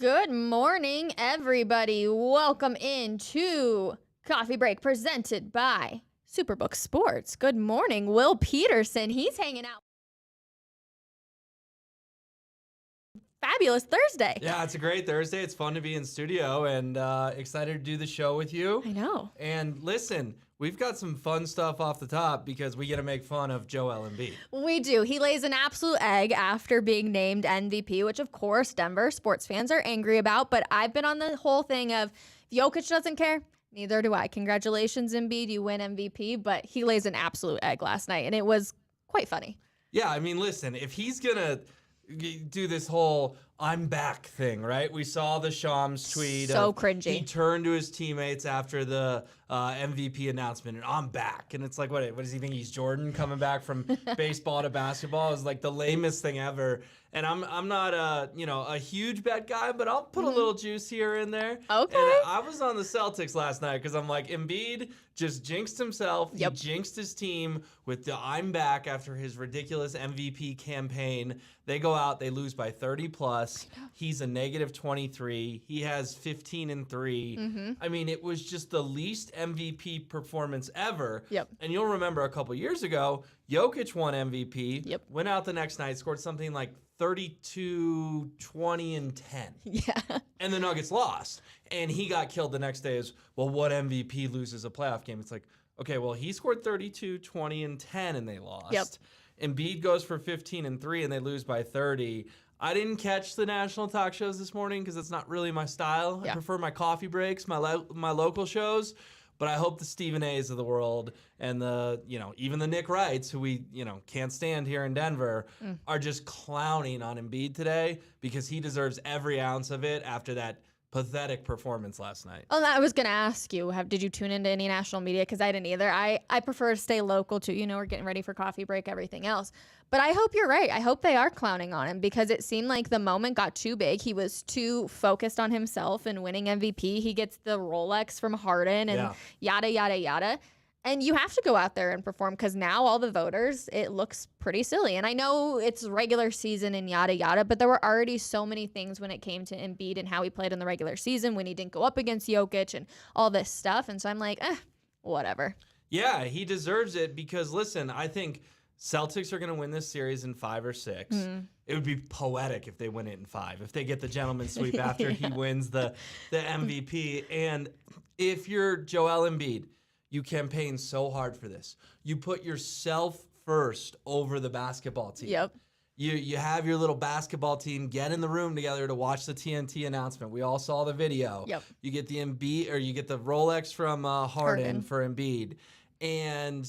Good morning, everybody. Welcome into Coffee Break presented by Superbook Sports. Good morning, Will Peterson. He's hanging out. Fabulous Thursday. Yeah, it's a great Thursday. It's fun to be in studio and excited to do the show with you. I know. And listen, we've got some fun stuff off the top because we get to make fun of Joel Embiid. We do. He lays an absolute egg after being named MVP, which of course Denver sports fans are angry about. But I've been on the whole thing of if Jokic doesn't care, neither do I. Congratulations, Embiid. You win MVP. But he lays an absolute egg last night, and it was quite funny. Yeah, I mean, listen, if he's going to do this whole I'm back thing, right? We saw the Shams tweet. So cringy. He turned to his teammates after the MVP announcement, and I'm back. And it's like, what does he think? He's Jordan coming back from baseball to basketball? It was like the lamest thing ever. And I'm not a huge bet guy, but I'll put a little juice here and there. Okay. And I was on the Celtics last night because I'm like, Embiid just jinxed himself. Yep. He jinxed his team with the I'm back after his ridiculous MVP campaign. They go out, they lose by 30 plus. He's a negative 23. He has 15 and 3. Mm-hmm. I mean, it was just the least MVP performance ever. Yep. And you'll remember a couple years ago, Jokic won MVP. Yep. Went out the next night, scored something like 32, 20, and 10. Yeah. And the Nuggets lost. And he got killed the next day as, well, what MVP loses a playoff game? It's like, okay, well, he scored 32, 20, and 10, and they lost. Yep. Embiid goes for 15 and 3, and they lose by 30. I didn't catch the national talk shows this morning because it's not really my style. Yeah. I prefer my coffee breaks, my local shows. But I hope the Stephen A's of the world and even the Nick Wrights, who we, can't stand here in Denver, are just clowning on Embiid today because he deserves every ounce of it after that pathetic performance last night. Oh, I was going to ask you, did you tune into any national media? Because I didn't either. I prefer to stay local too. We're getting ready for coffee break, everything else. But I hope you're right. I hope they are clowning on him because it seemed like the moment got too big. He was too focused on himself and winning MVP. He gets the Rolex from Harden and yada, yada, yada. And you have to go out there and perform because now all the voters, it looks pretty silly. And I know it's regular season and yada, yada, but there were already so many things when it came to Embiid and how he played in the regular season when he didn't go up against Jokic and all this stuff. And so I'm like, whatever. Yeah, he deserves it because, listen, I think Celtics are going to win this series in 5 or 6. It would be poetic if they win it in 5, if they get the gentleman's sweep after he wins the MVP. And if you're Joel Embiid, you campaign so hard for this. You put yourself first over the basketball team. Yep. You have your little basketball team get in the room together to watch the TNT announcement. We all saw the video. Yep. You get the Embiid, or you get the Rolex from Harden for Embiid. And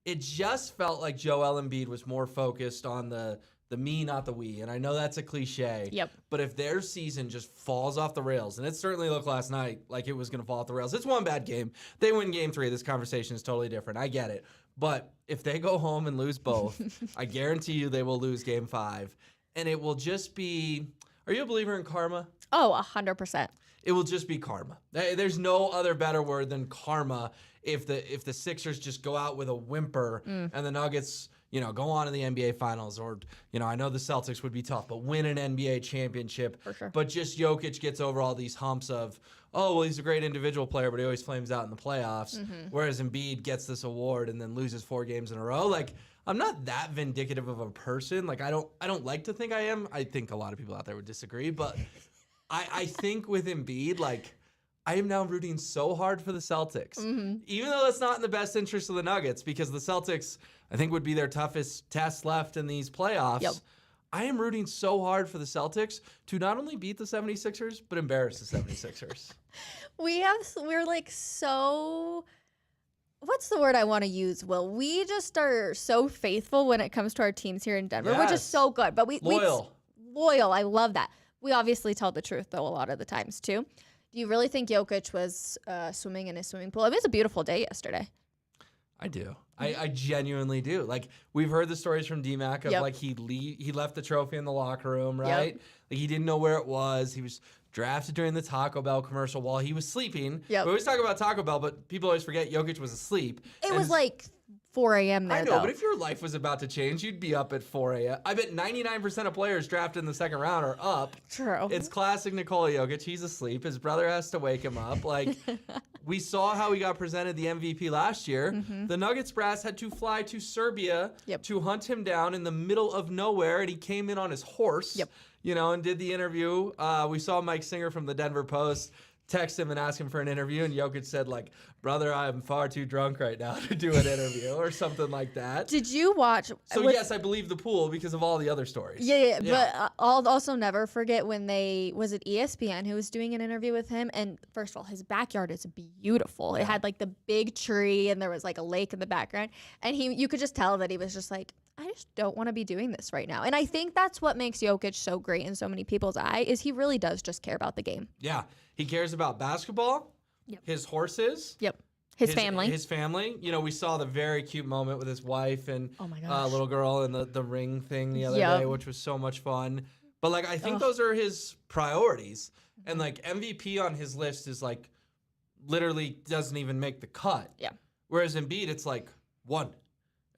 it just felt like Joel Embiid was more focused on the me, not the we. And I know that's a cliche. Yep. But if their season just falls off the rails, and it certainly looked last night like it was going to fall off the rails. It's one bad game. They win game 3. This conversation is totally different. I get it. But if they go home and lose both, I guarantee you they will lose game 5. And it will just be, are you a believer in karma? Oh, 100%. It will just be karma. There's no other better word than karma if the Sixers just go out with a whimper and the Nuggets go on to the NBA Finals, or, I know the Celtics would be tough, but win an NBA championship. For sure. But just Jokic gets over all these humps of, oh, well, he's a great individual player, but he always flames out in the playoffs. Whereas Embiid gets this award and then loses 4 games in a row. Like, I'm not that vindicative of a person. Like, I don't like to think I am. I think a lot of people out there would disagree, but I think with Embiid, like, I am now rooting so hard for the Celtics, even though that's not in the best interest of the Nuggets, because the Celtics, I think, would be their toughest test left in these playoffs. Yep. I am rooting so hard for the Celtics to not only beat the 76ers, but embarrass the 76ers. We're like so, what's the word I want to use, Will? We just are so faithful when it comes to our teams here in Denver. We're just so good. But Loyal. Loyal. I love that. We obviously tell the truth, though, a lot of the times, too. Do you really think Jokic was swimming in his swimming pool? It was a beautiful day yesterday. I do. I genuinely do. Like, we've heard the stories from D-Mac of, like, he left the trophy in the locker room, right? Yep. Like, he didn't know where it was. He was drafted during the Taco Bell commercial while he was sleeping. Yep. We always talk about Taco Bell, but people always forget Jokic was asleep. It was like 4 a.m. there, I know, though. but if your life was about to change, you'd be up at 4 a.m. I bet 99% of players drafted in the second round are up. True. It's classic Nikola Jokic. He's asleep. His brother has to wake him up. Like, we saw how he got presented the MVP last year. The Nuggets brass had to fly to Serbia to hunt him down in the middle of nowhere, and he came in on his horse, and did the interview. We saw Mike Singer from the Denver Post text him and ask him for an interview, and Jokic said, like, brother, I'm far too drunk right now to do an interview, or something like that. Did you watch? So, yes, I believe the pool because of all the other stories. Yeah. But I'll also never forget when was it ESPN who was doing an interview with him? And first of all, his backyard is beautiful. It had, like, the big tree, and there was, like, a lake in the background. And you could just tell that he was just like, I just don't want to be doing this right now. And I think that's what makes Jokic so great in so many people's eye, is he really does just care about the game. Yeah. He cares about basketball, his horses. His family. His family. We saw the very cute moment with his wife and little girl and the ring thing the other day, which was so much fun. But, like, I think those are his priorities. And, like, MVP on his list is, like, literally doesn't even make the cut. Yeah. Whereas Embiid, it's like 1.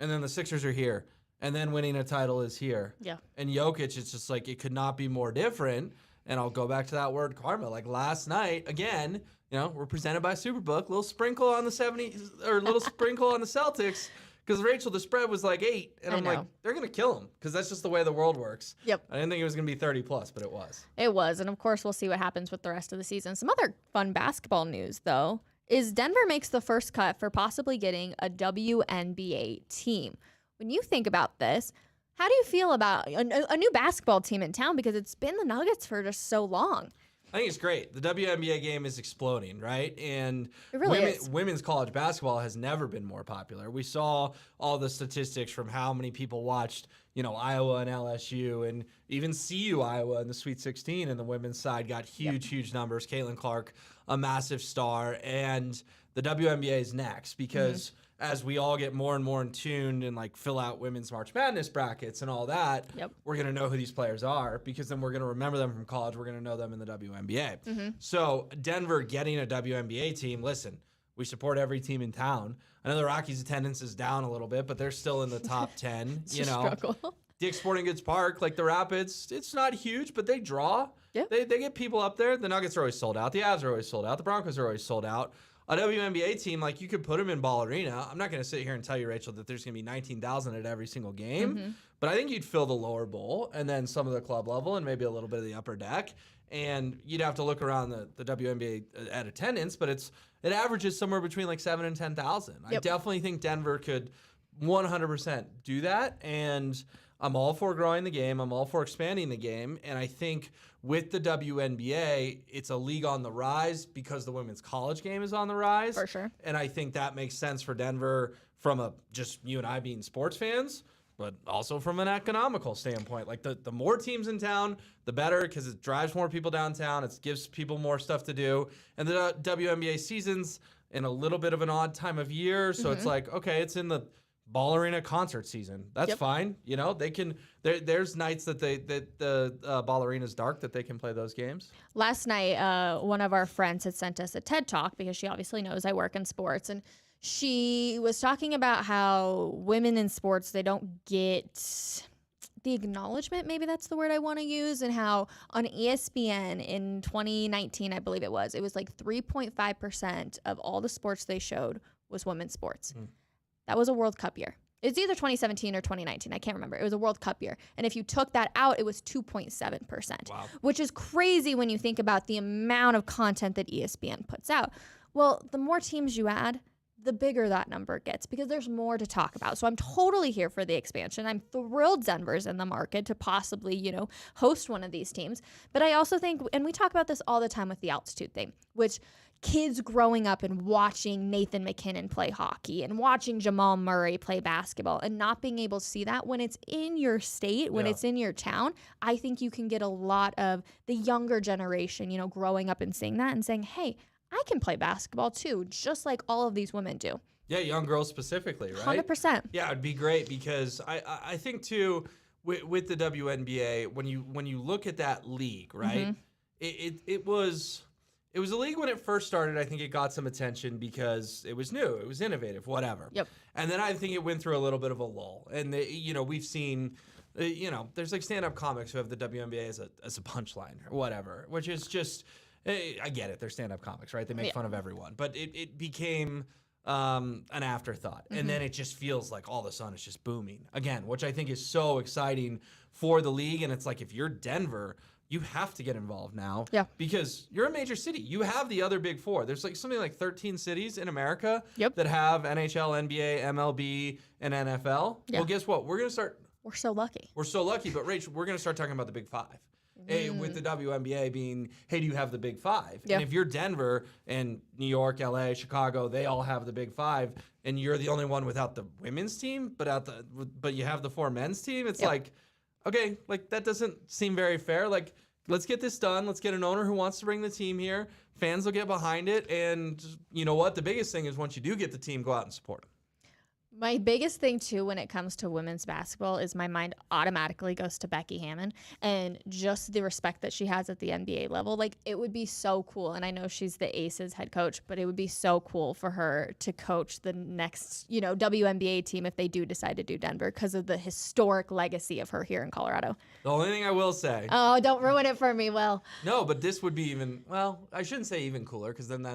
And then the Sixers are here. And then winning a title is here. Yeah. And Jokic, it's just like, it could not be more different. And I'll go back to that word karma. Like, last night, again, we're presented by Superbook. Little sprinkle on the 70s, or little sprinkle on the Celtics. Because, Rachel, the spread was like 8. And I'm like, they're going to kill them. Because that's just the way the world works. Yep. I didn't think it was going to be 30 plus, but it was. It was. And, of course, we'll see what happens with the rest of the season. Some other fun basketball news, though, is Denver makes the first cut for possibly getting a WNBA team. When you think about this, how do you feel about a new basketball team in town? Because it's been the Nuggets for just so long. I think it's great. The WNBA game is exploding, right? And it really is. Women's college basketball has never been more popular. We saw all the statistics from how many people watched, Iowa and LSU, and even CU Iowa in the Sweet 16, and the women's side got huge numbers. Caitlin Clark, a massive star, and the WNBA is next because as we all get more and more in tune and, like, fill out women's March Madness brackets and all that, we're going to know who these players are, because then we're going to remember them from college. We're going to know them in the WNBA. So Denver getting a WNBA team, listen, we support every team in town. I know the Rockies' attendance is down a little bit, but they're still in the top 10. It's a struggle. Dick's Sporting Goods Park, like the Rapids, it's not huge, but they draw. Yeah. They get people up there. The Nuggets are always sold out. The Avs are always sold out. The Broncos are always sold out. A WNBA team, like, you could put them in Ball Arena. I'm not going to sit here and tell you, Rachel, that there's going to be 19,000 at every single game, but I think you'd fill the lower bowl and then some of the club level and maybe a little bit of the upper deck. And you'd have to look around the WNBA at attendance, but it averages somewhere between like 7,000 and 10,000. I definitely think Denver could 100% do that, and I'm all for growing the game. I'm all for expanding the game, and I think with the WNBA, it's a league on the rise because the women's college game is on the rise. For sure. And I think that makes sense for Denver from just you and I being sports fans, but also from an economical standpoint. Like, the more teams in town, the better, because it drives more people downtown. It gives people more stuff to do. And the WNBA season's in a little bit of an odd time of year, so it's like, okay, it's in the Ball Arena concert season. That's fine. They can. There's nights that the Ball Arena's dark that they can play those games. Last night, one of our friends had sent us a TED Talk because she obviously knows I work in sports, and she was talking about how women in sports, they don't get the acknowledgement, maybe that's the word I want to use, and how on ESPN in 2019, I believe it was like 3.5% of all the sports they showed was women's sports. That was a World Cup year. It's either 2017 or 2019. I can't remember. It was a World Cup year. And if you took that out, it was 2.7%, which is crazy when you think about the amount of content that ESPN puts out. Well, the more teams you add, the bigger that number gets because there's more to talk about. So I'm totally here for the expansion. I'm thrilled Denver's in the market to possibly, host one of these teams. But I also think, and we talk about this all the time with the altitude thing, which kids growing up and watching Nathan McKinnon play hockey and watching Jamal Murray play basketball and not being able to see that when it's in your state, when it's in your town, I think you can get a lot of the younger generation, growing up and seeing that and saying, hey, I can play basketball too, just like all of these women do. Yeah, young girls specifically, right? 100%. Yeah, it'd be great because I think too with the WNBA, when you look at that league, right? It it was a league when it first started. I think it got some attention because it was new, it was innovative, whatever. Yep. And then I think it went through a little bit of a lull. And we've seen, there's like stand-up comics who have the WNBA as a punchline or whatever, which is just, I get it. They're stand-up comics, right? They make fun of everyone, but it became an afterthought. And then it just feels like all of a sudden it's just booming again, which I think is so exciting for the league. And it's like, if you're Denver, you have to get involved now because you're a major city. You have the other big four. There's like something like 13 cities in America that have NHL, NBA, MLB, and NFL. Well, guess what? We're so lucky. We're so lucky. But Rachel, we're going to start talking about the big five. With the WNBA being, hey, do you have the big five? And if you're Denver and New York, LA, Chicago, they all have the big five, and you're the only one without the women's team, but you have the 4 men's team. It's like, okay, like that doesn't seem very fair. Like, let's get this done. Let's get an owner who wants to bring the team here. Fans will get behind it. And you know what? The biggest thing is once you do get the team, go out and support them. My biggest thing, too, when it comes to women's basketball is my mind automatically goes to Becky Hammon and just the respect that she has at the NBA level. Like, it would be so cool. And I know she's the Aces head coach, but it would be so cool for her to coach the next, WNBA team if they do decide to do Denver because of the historic legacy of her here in Colorado. The only thing I will say. Oh, don't ruin it for me, Will. No, but this would be even, well, I shouldn't say even cooler because then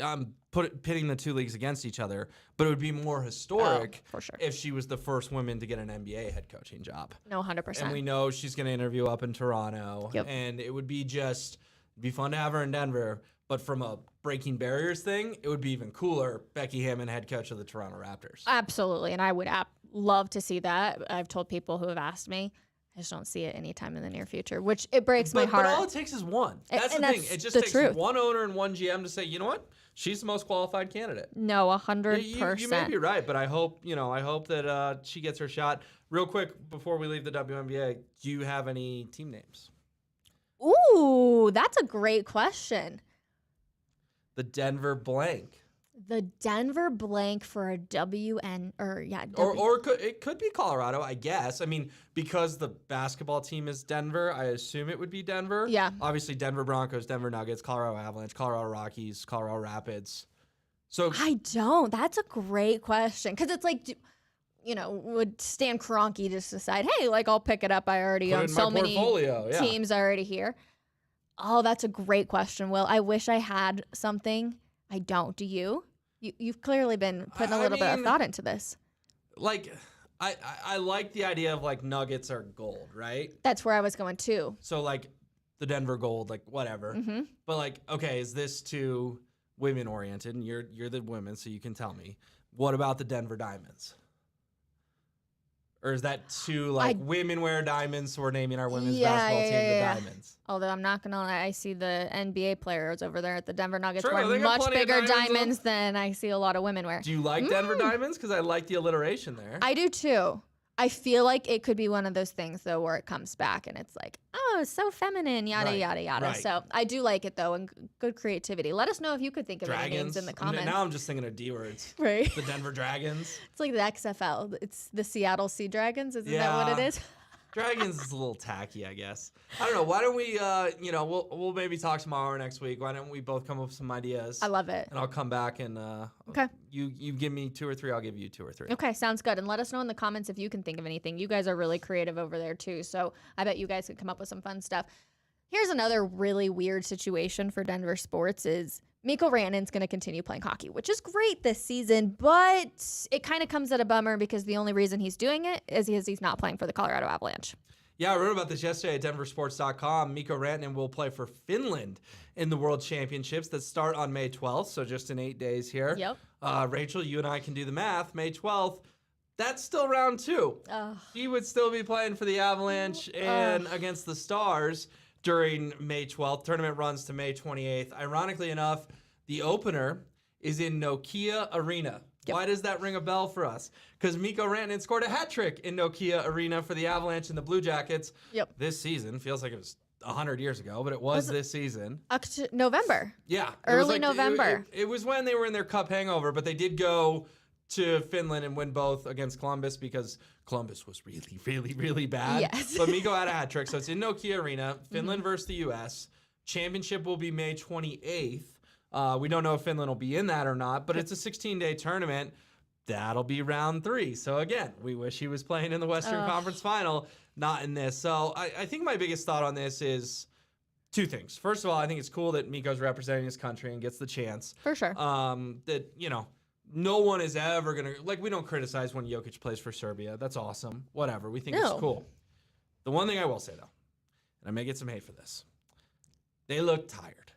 I'm pitting the two leagues against each other, but it would be more historic for sure if she was the first woman to get an NBA head coaching job. No, 100%. And we know she's going to interview up in Toronto, and it would be fun to have her in Denver. But from a breaking barriers thing, it would be even cooler. Becky Hammon, head coach of the Toronto Raptors. Absolutely, and I would love to see that. I've told people who have asked me. I just don't see it anytime in the near future, which it breaks my heart. But all it takes is one. That's the thing. It just takes one owner and one GM to say, you know what? She's the most qualified candidate. No, 100%. You may be right, but I hope that she gets her shot. Real quick, before we leave the WNBA, do you have any team names? Ooh, that's a great question. The Denver blank. The Denver blank for a WN or it could be Colorado, I guess. I mean, because the basketball team is Denver, I assume it would be Denver. Yeah. Obviously, Denver Broncos, Denver Nuggets, Colorado Avalanche, Colorado Rockies, Colorado Rapids. So I don't. That's a great question because it's like, would Stan Kroenke just decide, hey, like I'll pick it up. I already own so many teams already here. Oh, that's a great question, Will. I wish I had something. I don't. Do you? You've clearly been putting a little bit of thought into this. Like, I like the idea of like Nuggets are gold, right? That's where I was going too. So like the Denver gold, like whatever. Mm-hmm. But like, okay, is this too women oriented? And you're the women, so you can tell me. What about the Denver Diamonds? Or is that too like women wear diamonds, so we're naming our women's basketball team the Diamonds? Although I'm not gonna lie, I see the NBA players over there at the Denver Nuggets wearing much bigger diamonds than I see a lot of women wear. Do you like Denver Diamonds? Because I like the alliteration there. I do too. I feel like it could be one of those things though where it comes back and it's like, oh, it's so feminine, yada yada yada. Right. So I do like it though, and good creativity. Let us know if you could think of any names in the comments. Now I'm just thinking of D words. Right. The Denver Dragons. It's like the XFL. It's the Seattle Sea Dragons. Isn't that what it is? Dragons is a little tacky, I guess. I don't know. Why don't we, we'll maybe talk tomorrow or next week. Why don't we both come up with some ideas? I love it. And I'll come back and you give me 2 or 3, I'll give you 2 or 3. Okay, sounds good. And let us know in the comments if you can think of anything. You guys are really creative over there too, so I bet you guys could come up with some fun stuff. Here's another really weird situation for Denver sports is Mikko Rantanen's going to continue playing hockey, which is great this season, but it kind of comes at a bummer because the only reason he's doing it is because he's not playing for the Colorado Avalanche. Yeah, I wrote about this yesterday at denversports.com. Mikko Rantanen will play for Finland in the World Championships that start on May 12th, so just in 8 days here. Yep. Rachel, you and I can do the math. May 12th, that's still round 2. He would still be playing for the Avalanche and against the Stars during May 12th. Tournament runs to May 28th. Ironically enough, the opener is in Nokia Arena. Yep. Why does that ring a bell for us? Because Mikko Rantanen scored a hat trick in Nokia Arena for the Avalanche and the Blue Jackets this season. Feels like it was 100 years ago, but it was this season. November. Yeah. Early November. It was when they were in their cup hangover, but they did go to Finland and win both against Columbus because Columbus was really, really, really bad. Yes. But Mikko had a hat trick, so it's in Nokia Arena, Finland versus the U.S., Championship will be May 28th. We don't know if Finland will be in that or not, but it's a 16-day tournament. That'll be round 3. So again, we wish he was playing in the Western Conference Final, not in this. So I think my biggest thought on this is 2 things. First of all, I think it's cool that Mikko's representing his country and gets the chance. For sure. That, no one is ever going to, we don't criticize when Jokic plays for Serbia. That's awesome. Whatever. We think it's cool. The one thing I will say, though, and I may get some hate for this, they look tired.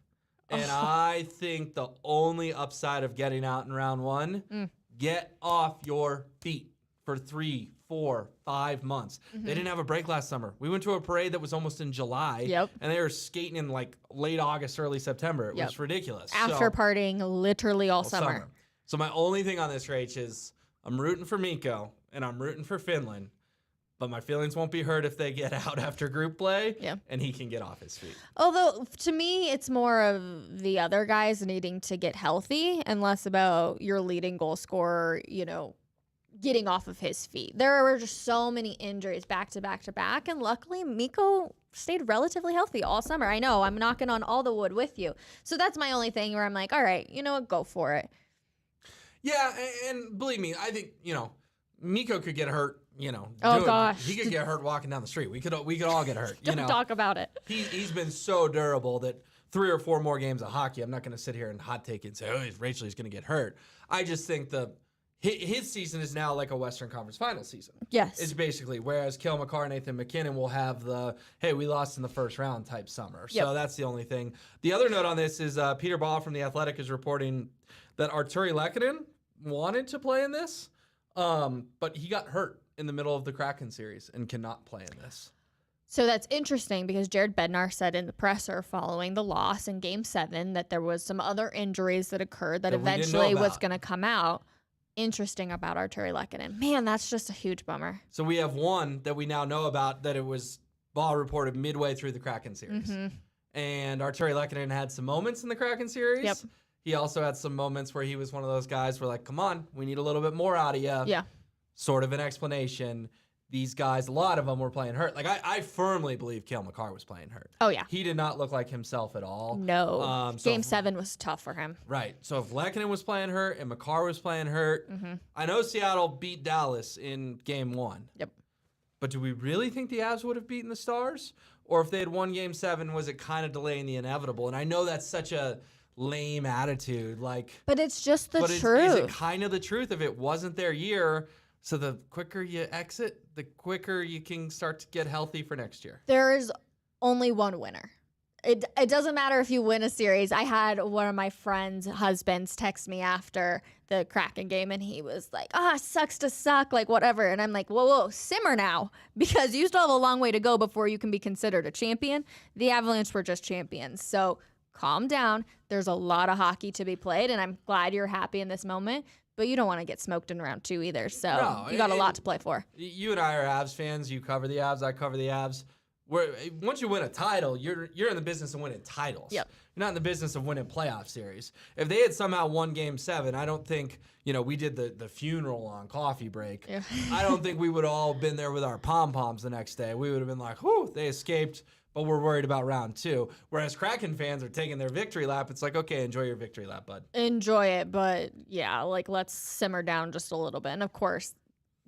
And I think the only upside of getting out in round 1, get off your feet for 3, 4, 5 months. They didn't have a break last summer. We went to a parade that was almost in July, and they were skating in late August, early September. It was ridiculous. After partying literally all summer. So my only thing on this, Rach, is I'm rooting for Mikko, and I'm rooting for Finland. But my feelings won't be hurt if they get out after group play and he can get off his feet. Although, to me, it's more of the other guys needing to get healthy and less about your leading goal scorer, getting off of his feet. There were just so many injuries back to back to back. And luckily, Mikko stayed relatively healthy all summer. I know, I'm knocking on all the wood with you. So that's my only thing where I'm like, all right, you know what, go for it. Yeah, and believe me, I think, Mikko could get hurt. Gosh, he could get hurt walking down the street. We could all get hurt. Don't talk about it. He's been so durable that 3 or 4 more games of hockey, I'm not going to sit here and hot take it and say, Rachel is going to get hurt. I just think his season is now like a Western Conference Final season. Yes, it's basically, whereas Cale Makar, Nathan McKinnon will have the we lost in the first round type summer. So that's the only thing. The other note on this is Peter Ball from The Athletic is reporting that Arturi Lehkonen wanted to play in this, but he got hurt in the middle of the Kraken series and cannot play in this. So that's interesting because Jared Bednar said in the presser following the loss in Game 7 that there was some other injuries that occurred that eventually was going to come out. Interesting about Arturi Lehkonen. Man, that's just a huge bummer. So we have one that we now know about that it was Ball reported midway through the Kraken series. And Arturi Lehkonen had some moments in the Kraken series. Yep. He also had some moments where he was one of those guys where come on, we need a little bit more out of you. Yeah. Sort of an explanation. These guys, a lot of them were playing hurt. I firmly believe Cale Makar was playing hurt. Oh, yeah. He did not look like himself at all. No. Game 7 was tough for him. Right. So if Lehkonen was playing hurt and Makar was playing hurt, I know Seattle beat Dallas in Game 1. Yep. But do we really think the Avs would have beaten the Stars? Or if they had won Game 7, was it kind of delaying the inevitable? And I know that's such a lame attitude. But it's just the truth. Is it kind of the truth? If it wasn't their year... So the quicker you exit, the quicker you can start to get healthy for next year. There is only one winner. It doesn't matter if you win a series. I had one of my friends' husbands text me after the Kraken game, and he was like, sucks to suck, whatever. And I'm like, whoa, simmer now, because you still have a long way to go before you can be considered a champion. The Avalanche were just champions. So calm down. There's a lot of hockey to be played, and I'm glad you're happy in this moment. But you don't want to get smoked in round 2 either. So you got a lot to play for. You and I are Avs fans. You cover the Avs. I cover the Avs. Once you win a title, you're in the business of winning titles. Yep. You're not in the business of winning playoff series. If they had somehow won Game 7, I don't think, we did the funeral on coffee break. Yeah. I don't think we would have all been there with our pom-poms the next day. We would have been like, whew, they escaped, but we're worried about round 2. Whereas Kraken fans are taking their victory lap. It's like, okay, enjoy your victory lap, bud. Enjoy it, but yeah, let's simmer down just a little bit. And of course,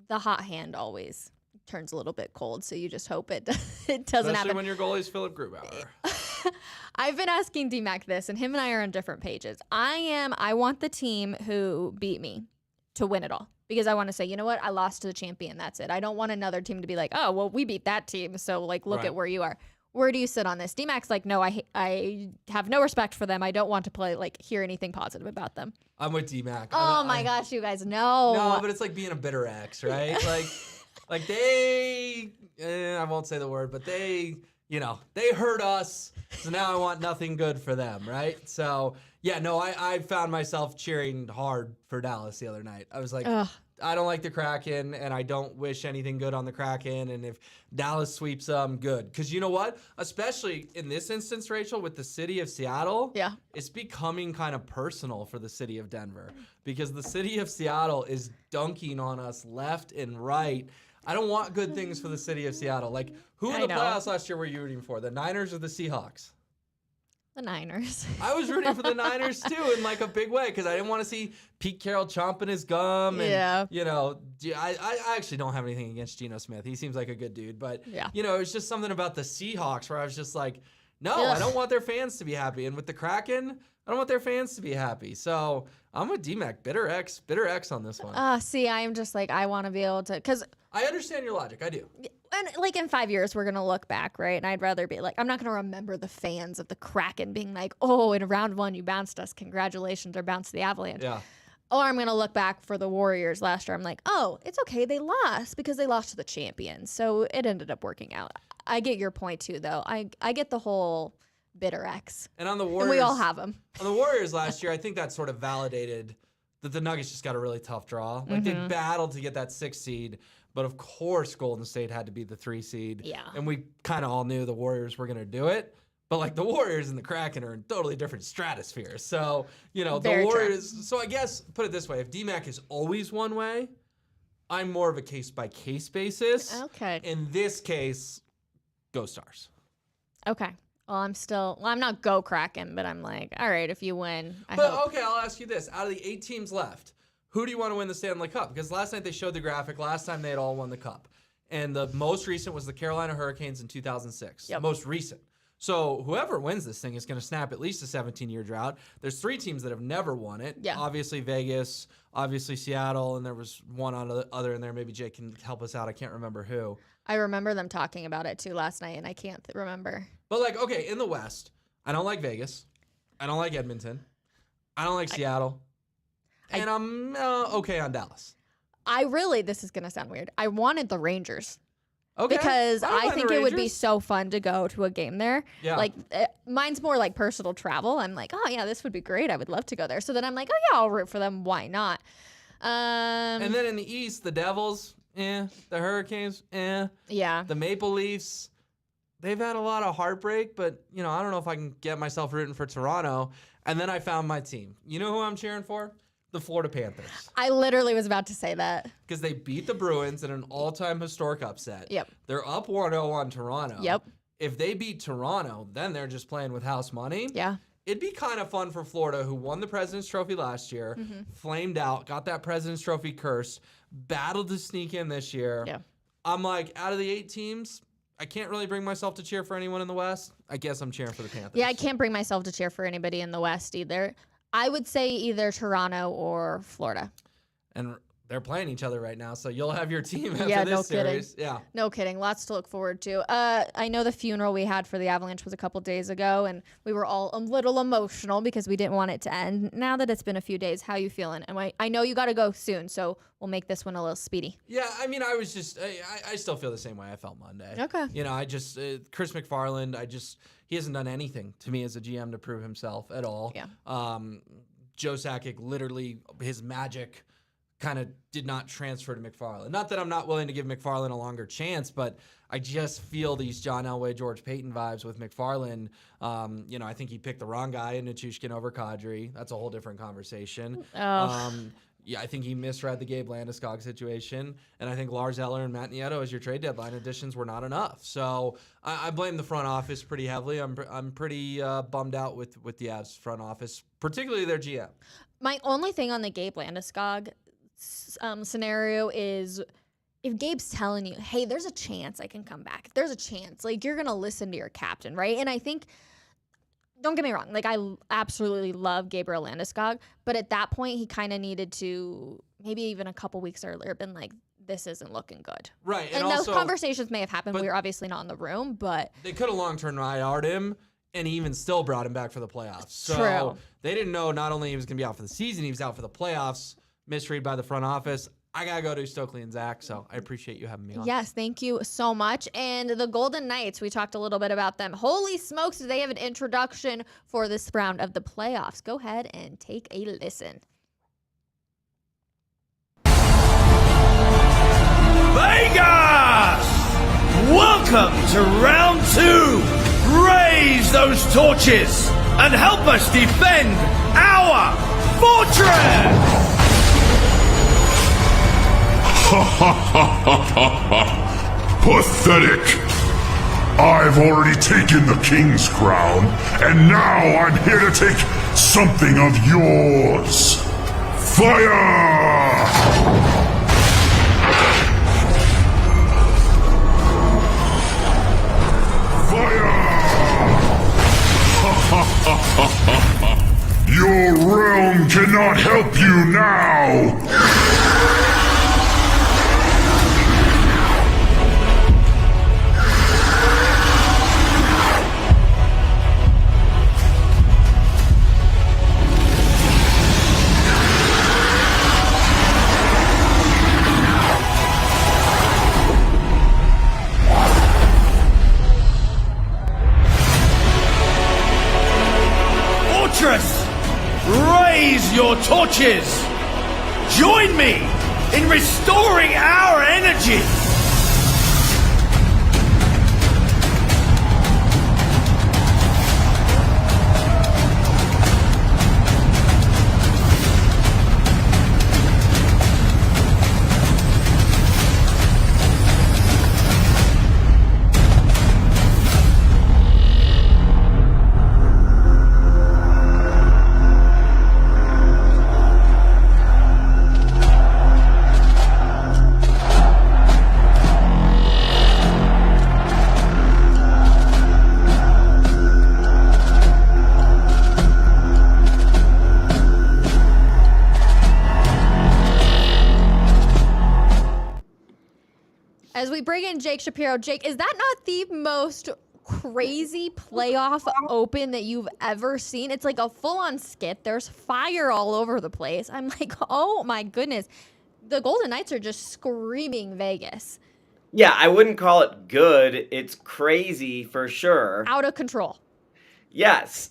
the hot hand always turns a little bit cold, so you just hope it doesn't Especially happen. When your goalie's Philip Grubauer. I've been asking D-Mac this, and him and I are on different pages. I want the team who beat me to win it all. Because I want to say, you know what? I lost to the champion. That's it. I don't want another team to be like, oh, well, we beat that team, so look at where you are. Where do you sit on this? D-Mac's like, no, I have no respect for them. I don't want to hear anything positive about them. I'm with D-Mac. Oh, my gosh, you guys know. No, but it's like being a bitter ex, right? They, I won't say the word, but they hurt us, so now I want nothing good for them, right? So, yeah, no, I found myself cheering hard for Dallas the other night. I was like, ugh. I don't like the Kraken, and I don't wish anything good on the Kraken. And if Dallas sweeps them, good. Because you know what? Especially in this instance, Rachel, with the city of Seattle, it's becoming kind of personal for the city of Denver. Because the city of Seattle is dunking on us left and right. I don't want good things for the city of Seattle. Who in the playoffs last year were you rooting for? The Niners or the Seahawks? The Niners. I was rooting for the Niners too in like a big way because I didn't want to see Pete Carroll chomping his gum. And, I actually don't have anything against Geno Smith. He seems like a good dude. But, it's just something about the Seahawks where I was just like, no, I don't want their fans to be happy. And with the Kraken, I don't want their fans to be happy. So I'm with D-Mac. Bitter X on this one. See, I am just like, I want to be able to, because I understand your logic. I do. And like in 5 years, we're going to look back, right? And I'd rather be like, I'm not going to remember the fans of the Kraken being like, oh, in round 1, you bounced us. Congratulations, or bounced the Avalanche. Yeah. Or I'm going to look back for the Warriors last year. I'm like, oh, it's okay. They lost because they lost to the champions. So it ended up working out. I get your point too, though. I get the whole bitter X. And on the Warriors, and we all have them. On the Warriors last year, I think that sort of validated that the Nuggets just got a really tough draw. Like they battled to get that 6th seed. But of course, Golden State had to be the 3 seed. Yeah. And we kind of all knew the Warriors were going to do it. But like the Warriors and the Kraken are in totally different stratospheres. So, the Warriors. True. So I guess, put it this way, if D-Mac is always one way, I'm more of a case-by-case basis. Okay. In this case, go Stars. Okay. Well, I'm not go Kraken, but I'm like, all right, if you win, I hope. But okay, I'll ask you this. Out of the 8 teams left, who do you want to win the Stanley Cup? Because last night they showed the graphic. Last time they had all won the Cup. And the most recent was the Carolina Hurricanes in 2006. Yep. Most recent. So whoever wins this thing is going to snap at least a 17-year drought. There's 3 teams that have never won it. Yeah. Obviously Vegas, obviously Seattle, and there was one other in there. Maybe Jake can help us out. I can't remember who. I remember them talking about it too last night, and I can't remember. But like, okay, in the West, I don't like Vegas. I don't like Edmonton. I don't like Seattle. And I'm okay on Dallas. This is going to sound weird. I wanted the Rangers. Okay. Because I think it would be so fun to go to a game there. Yeah. Like, mine's more like personal travel. I'm like, oh, yeah, this would be great. I would love to go there. So then I'm like, oh, yeah, I'll root for them. Why not? And then in the East, the Devils, the Hurricanes, Yeah. The Maple Leafs, they've had a lot of heartbreak, but, I don't know if I can get myself rooting for Toronto. And then I found my team. You know who I'm cheering for? The Florida Panthers. I literally was about to say that. Because they beat the Bruins in an all-time historic upset. Yep. They're up 1-0 on Toronto. Yep. If they beat Toronto, then they're just playing with house money. Yeah. It'd be kind of fun for Florida, who won the President's Trophy last year, flamed out, got that President's Trophy curse, battled to sneak in this year. Yeah. I'm like, out of the 8 teams, I can't really bring myself to cheer for anyone in the West. I guess I'm cheering for the Panthers. Yeah, I can't bring myself to cheer for anybody in the West either. I would say either Toronto or Florida. And they're playing each other right now, so you'll have your team after yeah, this no series. Kidding. Yeah, no kidding. Lots to look forward to. I know the funeral we had for the Avalanche was a couple days ago, and we were all a little emotional because we didn't want it to end. Now that it's been a few days, how you feeling? And I know you got to go soon, so we'll make this one a little speedy. Yeah, I mean, I was just, I still feel the same way I felt Monday. Okay. I just, Chris McFarland, he hasn't done anything to me as a GM to prove himself at all. Yeah. Joe Sakic, literally, his magic kind of did not transfer to McFarland. Not that I'm not willing to give McFarland a longer chance, but I just feel these John Elway, George Payton vibes with McFarland. I think he picked the wrong guy in Nichushkin over Kadri. That's a whole different conversation. Yeah, I think he misread the Gabe Landeskog situation, and I think Lars Eller and Matt Nieto as your trade deadline additions were not enough. So I blame the front office pretty heavily. I'm pretty bummed out with the Avs front office, particularly their GM. My only thing on the Gabe Landeskog scenario is if Gabe's telling you, hey, there's a chance I can come back. If there's a chance, like, you're going to listen to your captain, right? And I think, don't get me wrong, like, I absolutely love Gabriel Landeskog, but at that point, he kind of needed to, maybe even a couple weeks earlier, been like, this isn't looking good. Right. And those conversations may have happened. We were obviously not in the room, but they could have long-term IR'd him, and he even still brought him back for the playoffs. So True. They didn't know not only he was going to be out for the season, he was out for the playoffs. Misread by the front office. I got to go to Stokely and Zach, so I appreciate you having me on. Yes, thank you so much. And the Golden Knights, we talked a little bit about them. Holy smokes, do they have an introduction for this round of the playoffs? Go ahead and take a listen. Vegas! Welcome to round 2. Raise those torches and help us defend our fortress! Ha ha ha ha ha ha! Pathetic! I've already taken the king's crown, and now I'm here to take something of yours. Fire! Your realm cannot help you now! Raise your torches! Join me in restoring our energy! As we bring in Jake Shapiro, Jake, is that not the most crazy playoff open that you've ever seen? It's like a full-on skit. There's fire all over the place. I'm like, oh my goodness. The Golden Knights are just screaming Vegas. Yeah, I wouldn't call it good. It's crazy for sure. Out of control. Yes.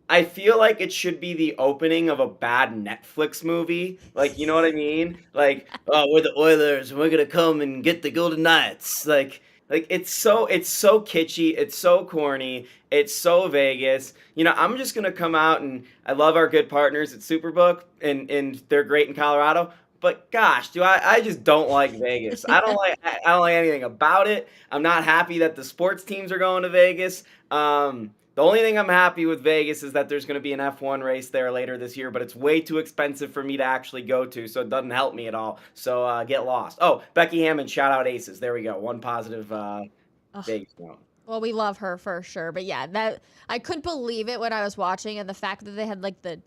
I feel like it should be the opening of a bad Netflix movie. Like, you know what I mean? Like, oh, we're the Oilers and we're gonna come and get the Golden Knights. Like it's so kitschy, it's so corny, it's so Vegas. You know, I'm just gonna come out, and I love our good partners at Superbook, and they're great in Colorado. But gosh, I just don't like Vegas. I don't like anything about it. I'm not happy that the sports teams are going to Vegas. The only thing I'm happy with Vegas is that there's going to be an F1 race there later this year, but it's way too expensive for me to actually go to, so it doesn't help me at all. So get lost. Oh, Becky Hammond, shout out Aces. There we go. One positive Vegas note. Well, we love her for sure. But yeah, that I couldn't believe it when I was watching, and the fact that they had like the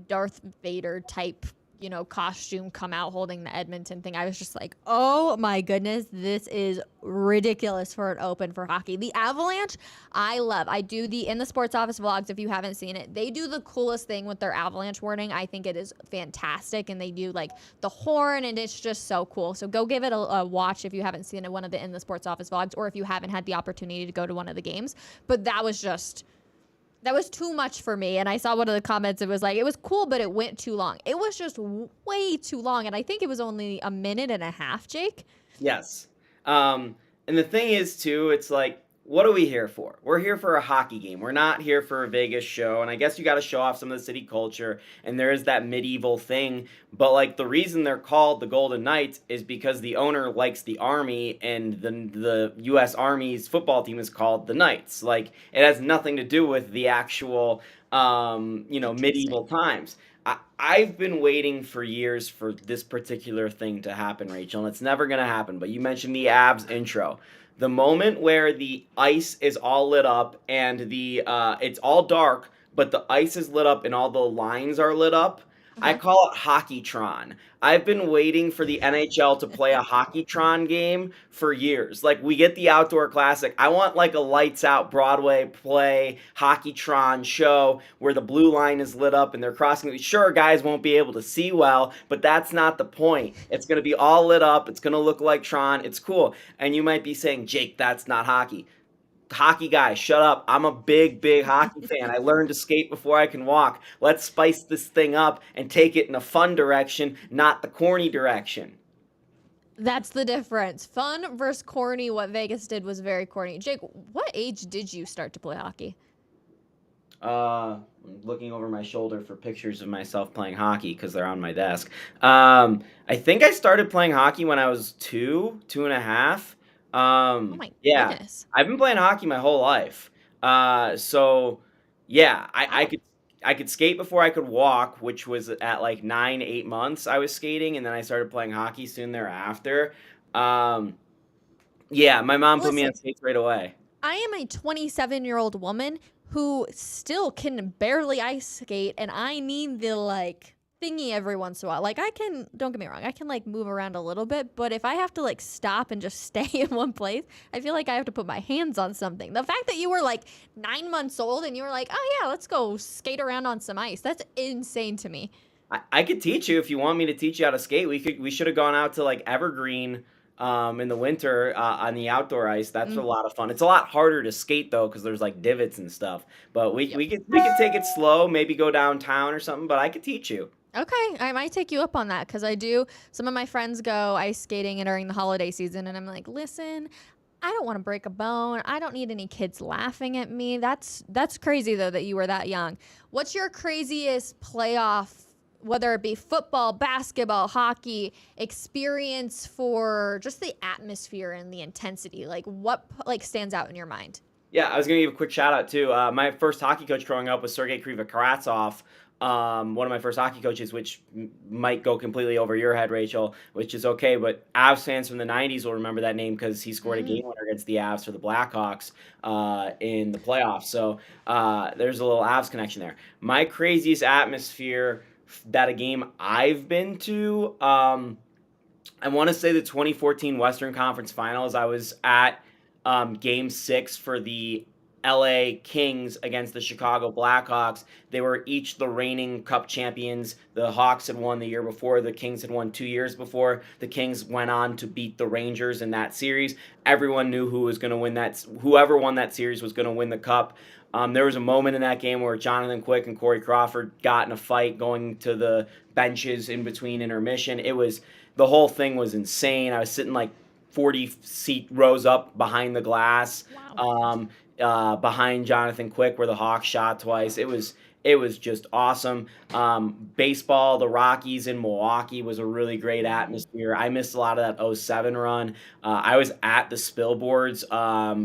Darth Vader type, you know, costume come out holding the Edmonton thing. I was just like, oh my goodness, this is ridiculous for an open for hockey. The Avalanche, I love. I do the In the Sports Office vlogs if you haven't seen it. They do the coolest thing with their Avalanche wording. I think it is fantastic, and they do like the horn, and it's just so cool. So go give it a watch if you haven't seen it, one of the In the Sports Office vlogs, or if you haven't had the opportunity to go to one of the games. But that was too much for me. And I saw one of the comments. It was like, it was cool, but it went too long. It was just way too long. And I think it was only a minute and a half, Jake. Yes. And the thing is, too, it's like, what are we here for? We're here for a hockey game. We're not here for a Vegas show. And I guess you got to show off some of the city culture. And there is that medieval thing. But, like, the reason they're called the Golden Knights is because the owner likes the Army, and the U.S. Army's football team is called the Knights. Like, it has nothing to do with the actual, medieval times. I've been waiting for years for this particular thing to happen, Rachel, and it's never going to happen. But you mentioned the Avs intro. The moment where the ice is all lit up and it's all dark, but the ice is lit up and all the lines are lit up, I call it Hockeytron. I've been waiting for the NHL to play a Hockeytron game for years. Like, we get the Outdoor Classic. I want like a lights out Broadway play Hockeytron show where the blue line is lit up and they're crossing. Sure, guys won't be able to see well, but that's not the point. It's going to be all lit up. It's going to look like Tron. It's cool. And you might be saying, Jake, that's not hockey. Hockey guy, shut up. I'm a big hockey fan. I learned to skate before I can walk. Let's spice this thing up and take it in a fun direction, not the corny direction. That's the difference. Fun versus corny. What Vegas did was very corny. Jake, what age did you start to play hockey? I'm looking over my shoulder for pictures of myself playing hockey because they're on my desk. I think I started playing hockey when I was two and a half. Oh my Yeah, goodness. I've been playing hockey my whole life. So yeah, Wow. I could skate before I could walk, which was at like 8 months I was skating, and then I started playing hockey soon thereafter. Um, yeah, my mom put me Listen, on skates right away. I am a 27-year-old woman who still can barely ice skate, and I need the like thingy every once in a while. Like I can, don't get me wrong, I can like move around a little bit, but if I have to like stop and just stay in one place, I feel like I have to put my hands on something. The fact that you were like 9 months old and you were like, oh yeah, let's go skate around on some ice, that's insane to me. I could teach you if you want me to teach you how to skate. We should have gone out to like Evergreen in the winter on the outdoor ice. That's a Mm, lot of fun. It's a lot harder to skate though because there's like divots and stuff. But yep. we could take it slow, maybe go downtown or something. But I could teach you. Okay, I might take you up on that because I do. Some of my friends go ice skating during the holiday season, and I'm like, listen, I don't want to break a bone. I don't need any kids laughing at me. That's crazy though that you were that young. What's your craziest playoff, whether it be football, basketball, hockey, experience for just the atmosphere and the intensity? Like what like stands out in your mind? Yeah, I was gonna give a quick shout out too. My first hockey coach growing up was Sergei Krivakaratsov. One of my first hockey coaches, which might go completely over your head, Rachel, which is okay. But Avs fans from the '90s will remember that name because he scored a Mm. game winner against the Avs for the Blackhawks in the playoffs. So there's a little Avs connection there. My craziest atmosphere that a game I've been to. I want to say the 2014 Western Conference Finals. I was at Game 6 for the LA Kings against the Chicago Blackhawks. They were each the reigning Cup champions. The Hawks had won the year before. The Kings had won 2 years before. The Kings went on to beat the Rangers in that series. Everyone knew who was going to win that. Whoever won that series was going to win the Cup. There was a moment in that game where Jonathan Quick and Corey Crawford got in a fight going to the benches in between intermission. The whole thing was insane. I was sitting like 40 seat rows up behind the glass, Wow. behind Jonathan Quick where the Hawks shot twice. It was just awesome. Baseball, the Rockies in Milwaukee was a really great atmosphere. I missed a lot of that '07 run. I was at the Spillboards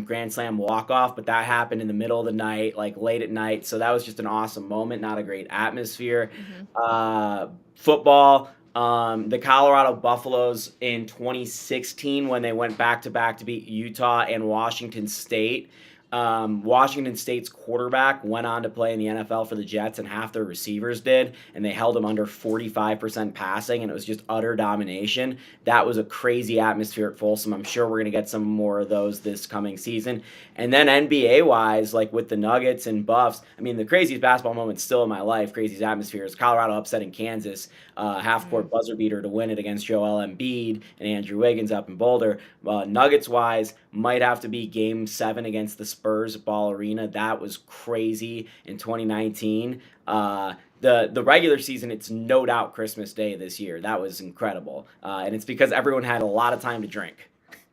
Grand Slam walk-off, but that happened in the middle of the night, like late at night. So that was just an awesome moment, not a great atmosphere. Hmm. Football, the Colorado Buffaloes in 2016 when they went back to beat Utah and Washington State. Washington State's quarterback went on to play in the NFL for the Jets, and half their receivers did, and they held them under 45% passing, and it was just utter domination. That was a crazy atmosphere at Folsom. I'm sure we're going to get some more of those this coming season. And then NBA-wise, like with the Nuggets and Buffs, I mean, the craziest basketball moment still in my life, craziest atmosphere, is Colorado upsetting Kansas, half-court buzzer beater to win it against Joel Embiid and Andrew Wiggins up in Boulder. Nuggets-wise, might have to be Game 7 against the Spurs at Ball Arena. That was crazy in 2019. The regular season, it's no doubt Christmas Day this year. That was incredible. And it's because everyone had a lot of time to drink.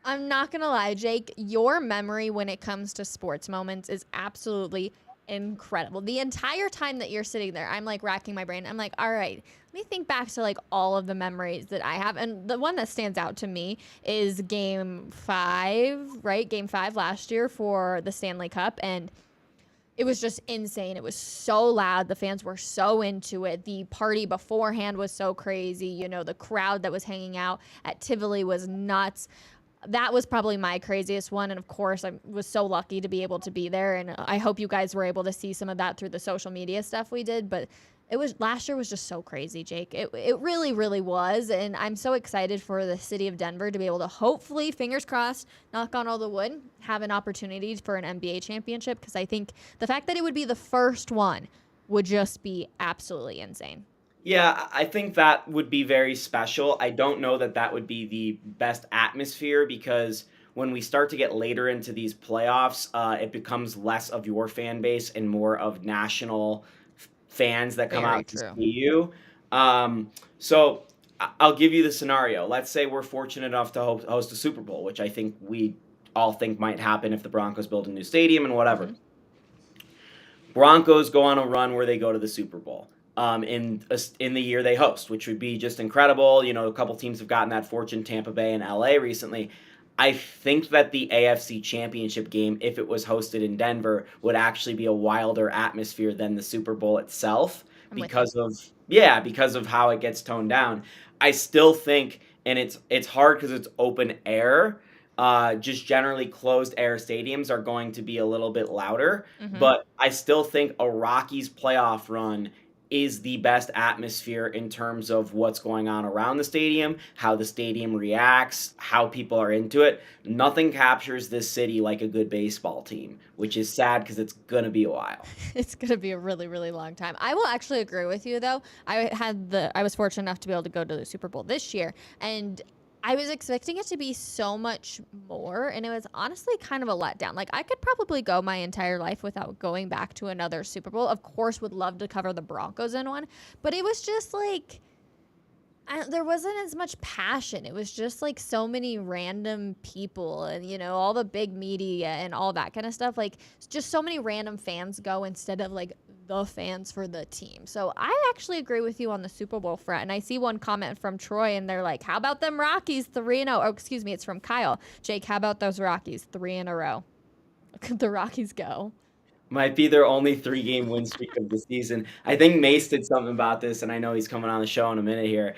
I'm not gonna lie, Jake, your memory when it comes to sports moments is absolutely incredible. The entire time that you're sitting there, I'm like racking my brain. I'm like, all right, let me think back to like all of the memories that I have. And the one that stands out to me is game 5, right? Game 5 last year for the Stanley Cup. And it was just insane. It was so loud. The fans were so into it. The party beforehand was so crazy. You know, the crowd that was hanging out at Tivoli was nuts. That was probably my craziest one. And of course, I was so lucky to be able to be there. And I hope you guys were able to see some of that through the social media stuff we did. But it was last year was just so crazy, Jake. It really, really was. And I'm so excited for the city of Denver to be able to hopefully, fingers crossed, knock on all the wood, have an opportunity for an NBA championship. Because I think the fact that it would be the first one would just be absolutely insane. Yeah, I think that would be very special. I don't know that that would be the best atmosphere because when we start to get later into these playoffs, it becomes less of your fan base and more of national fans that come Very out to true. see you. So I'll give you the scenario. Let's say we're fortunate enough to host a Super Bowl, which I think we all think might happen if the Broncos build a new stadium and whatever. Mhm. Broncos go on a run where they go to the Super Bowl in the year they host, which would be just incredible. You know, a couple teams have gotten that fortune, Tampa Bay and LA recently. I think that the AFC Championship game, if it was hosted in Denver, would actually be a wilder atmosphere than the Super Bowl itself because of how it gets toned down. I still think, and it's hard because it's open air. Just generally closed air stadiums are going to be a little bit louder, but I still think a Rockies playoff run is the best atmosphere in terms of what's going on around the stadium, how the stadium reacts, how people are into it. Nothing captures this city like a good baseball team, which is sad because it's going to be a while. It's going to be a really, really long time. I will actually agree with you, though. I was fortunate enough to be able to go to the Super Bowl this year, and I was expecting it to be so much more, and it was honestly kind of a letdown. Like, I could probably go my entire life without going back to another Super Bowl. Of course, would love to cover the Broncos in one, but it was just like, there wasn't as much passion. It was just like so many random people and, all the big media and all that kind of stuff. Like, just so mmany random fans go instead of like the fans for the team. So I actually agree with you on the Super Bowl front. And I see one comment from Troy and they're like, how about them Rockies 3-0? Oh, excuse me. It's from Kyle. Jake, how about those Rockies 3 in a row? Could the Rockies go? Might be their only 3-game win streak of the season. I think Mace did something about this, and I know he's coming on the show in a minute here.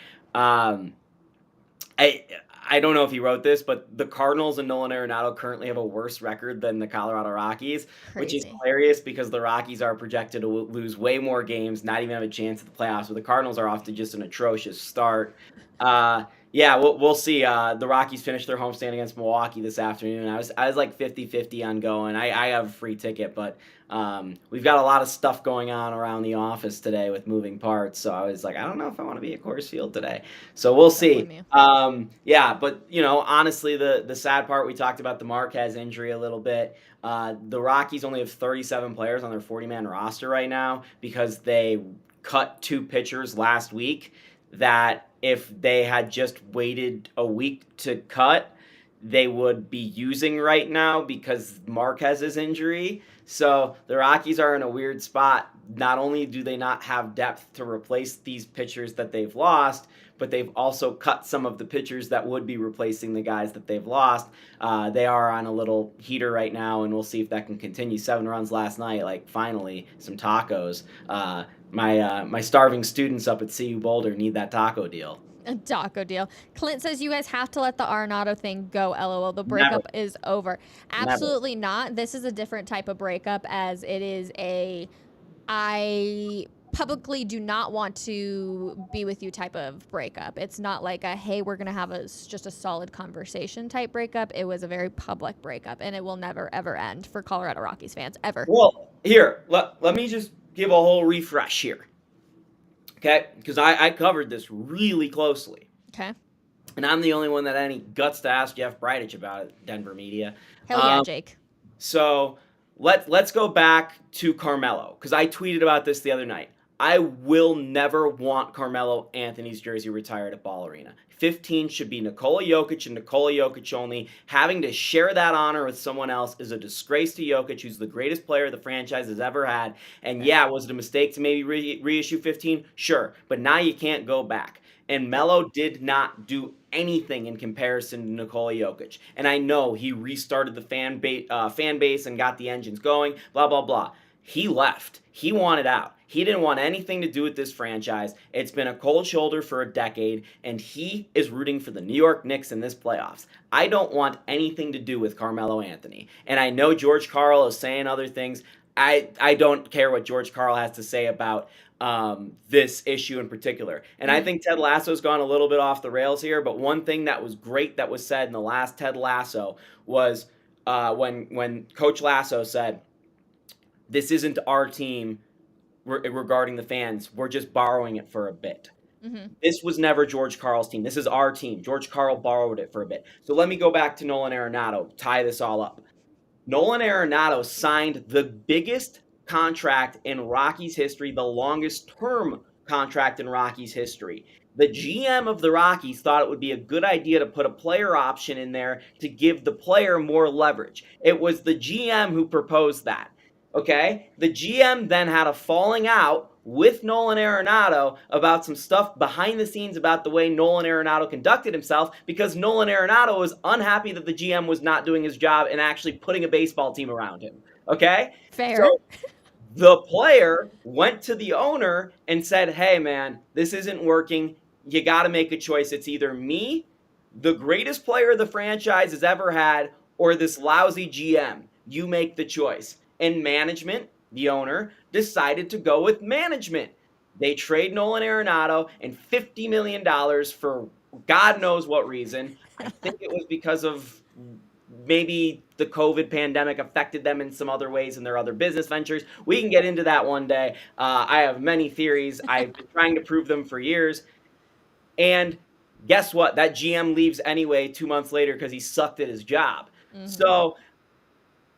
I don't know if he wrote this, but the Cardinals and Nolan Arenado currently have a worse record than the Colorado Rockies, which is hilarious because the Rockies are projected to lose way more games, not even have a chance at the playoffs, but the Cardinals are off to just an atrocious start. Yeah, we'll see. The Rockies finished their homestand against Milwaukee this afternoon. I was like 50-50 on going. I have a free ticket, but we've got a lot of stuff going on around the office today with moving parts. So I was like, I don't know if I want to be at Coors Field today. So we'll see. Yeah, but honestly, the sad part, we talked about the Marquez injury a little bit. The Rockies only have 37 players on their 40-man roster right now because they cut 2 pitchers last week that if they had just waited a week to cut, they would be using right now because Marquez's injury. So the Rockies are in a weird spot. Not only do they not have depth to replace these pitchers that they've lost, but they've also cut some of the pitchers that would be replacing the guys that they've lost. They are on a little heater right now, and we'll see if that can continue. 7 runs last night, like finally some tacos. My starving students up at CU Boulder need that taco deal. A taco deal. Clint says you guys have to let the Arenado thing go. LOL. The breakup is over. Absolutely not. This is a different type of breakup, as it is I publicly do not want to be with you type of breakup. It's not like a, hey, we're going to have just a solid conversation type breakup. It was a very public breakup, and it will never, ever end for Colorado Rockies fans, ever. Well, here, let me just give a whole refresh here. Okay? Because I covered this really closely. Okay. And I'm the only one that had any guts to ask Jeff Bridich about it, Denver media. Hell yeah, Jake. So let's go back to Carmelo, because I tweeted about this the other night. I will never want Carmelo Anthony's jersey retired at Ball Arena. 15 should be Nikola Jokic and Nikola Jokic only. Having to share that honor with someone else is a disgrace to Jokic, who's the greatest player the franchise has ever had. And yeah, was it a mistake to maybe reissue 15? Sure. But now you can't go back. And Melo did not do anything in comparison to Nikola Jokic. And I know he restarted the fan base and got the engines going, blah, blah, blah. He left. He wanted out. He didn't want anything to do with this franchise. It's been a cold shoulder for a decade, and he is rooting for the New York Knicks in this playoffs. I don't want anything to do with Carmelo Anthony. And I know George Karl is saying other things. I don't care what George Karl has to say about this issue in particular. And I think Ted Lasso's gone a little bit off the rails here, but one thing that was great that was said in the last Ted Lasso was when Coach Lasso said, this isn't our team regarding the fans. We're just borrowing it for a bit. Mm-hmm. This was never George Karl's team. This is our team. George Karl borrowed it for a bit. So let me go back to Nolan Arenado, tie this all up. Nolan Arenado signed the biggest contract in Rockies history, the longest term contract in Rockies history. The GM of the Rockies thought it would be a good idea to put a player option in there to give the player more leverage. It was the GM who proposed that. Okay? The GM then had a falling out with Nolan Arenado about some stuff behind the scenes about the way Nolan Arenado conducted himself, because Nolan Arenado was unhappy that the GM was not doing his job and actually putting a baseball team around him. Okay? Fair. So the player went to the owner and said, hey, man, this isn't working. You got to make a choice. It's either me, the greatest player the franchise has ever had, or this lousy GM. You make the choice. And management, the owner, decided to go with management. They trade Nolan Arenado and $50 million for God knows what reason. I think it was because of maybe the COVID pandemic affected them in some other ways in their other business ventures. We can get into that one day. I have many theories. I've been trying to prove them for years. And guess what? That GM leaves anyway 2 months later because he sucked at his job. So